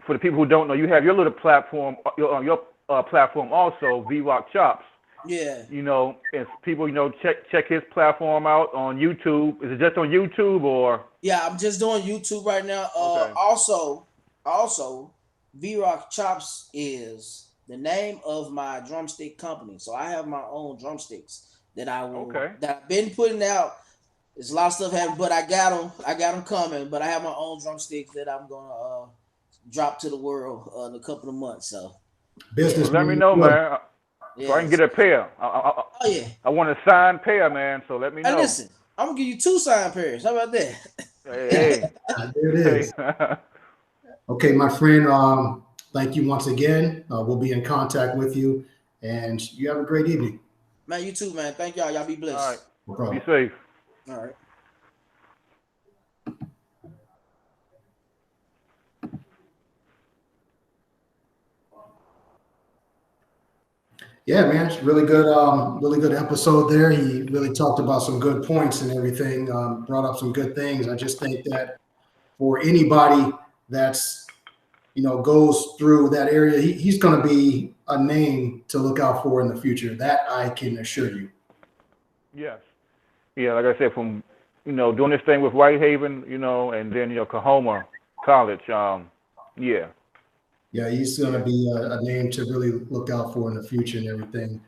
for the people who don't know, you have your little platform, your platform also, VROC Chops. Yeah. And people, check his platform out on YouTube. Is it just on YouTube or? Yeah, I'm just doing YouTube right now. Okay. Also, VROC Chops is the name of my drumstick company. So I have my own drumsticks that I will that I've been putting out. There's a lot of stuff happening, but I got them coming. But I have my own drumsticks that I'm gonna drop to the world in a couple of months. So business. Let me know, man. So I can get a pair. Oh yeah. I want a signed pair, man. So let me know. Hey, listen, I'm gonna give you 2 signed pairs. How about that? Hey. There it is. Okay, my friend. Thank you once again. We'll be in contact with you, and you have a great evening. Man, you too, man. Thank y'all. Y'all be blessed. All right. No problem. Be safe. All right. Yeah, man, it's really good episode there. He really talked about some good points and everything. Brought up some good things. I just think that for anybody that's goes through that area, he's going to be a name to look out for in the future. That I can assure you. Yes. Yeah, like I said, from doing this thing with Whitehaven, and then Coahoma College. Yeah. Yeah, he's going to be a name to really look out for in the future and everything.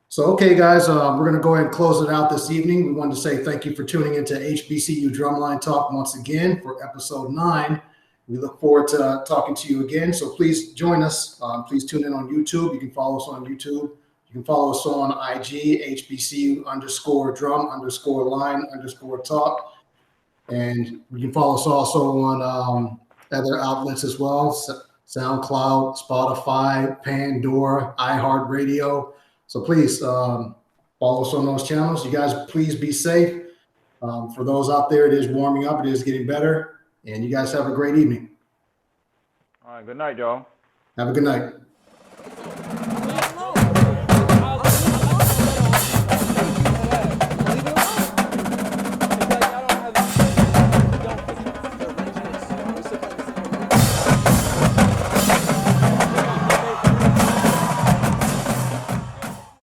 So, okay, guys, we're going to go ahead and close it out this evening. We wanted to say thank you for tuning into HBCU Drumline Talk once again for episode 9. We look forward to talking to you again. So please join us. Please tune in on YouTube. You can follow us on YouTube. You can follow us on IG, HBCU_drum_line_talk. And you can follow us also on other outlets as well. SoundCloud, Spotify, Pandora, iHeartRadio. So please follow us on those channels. You guys, please be safe. For those out there, it is warming up. It is getting better. And you guys have a great evening. All right. Good night, y'all. Have a good night.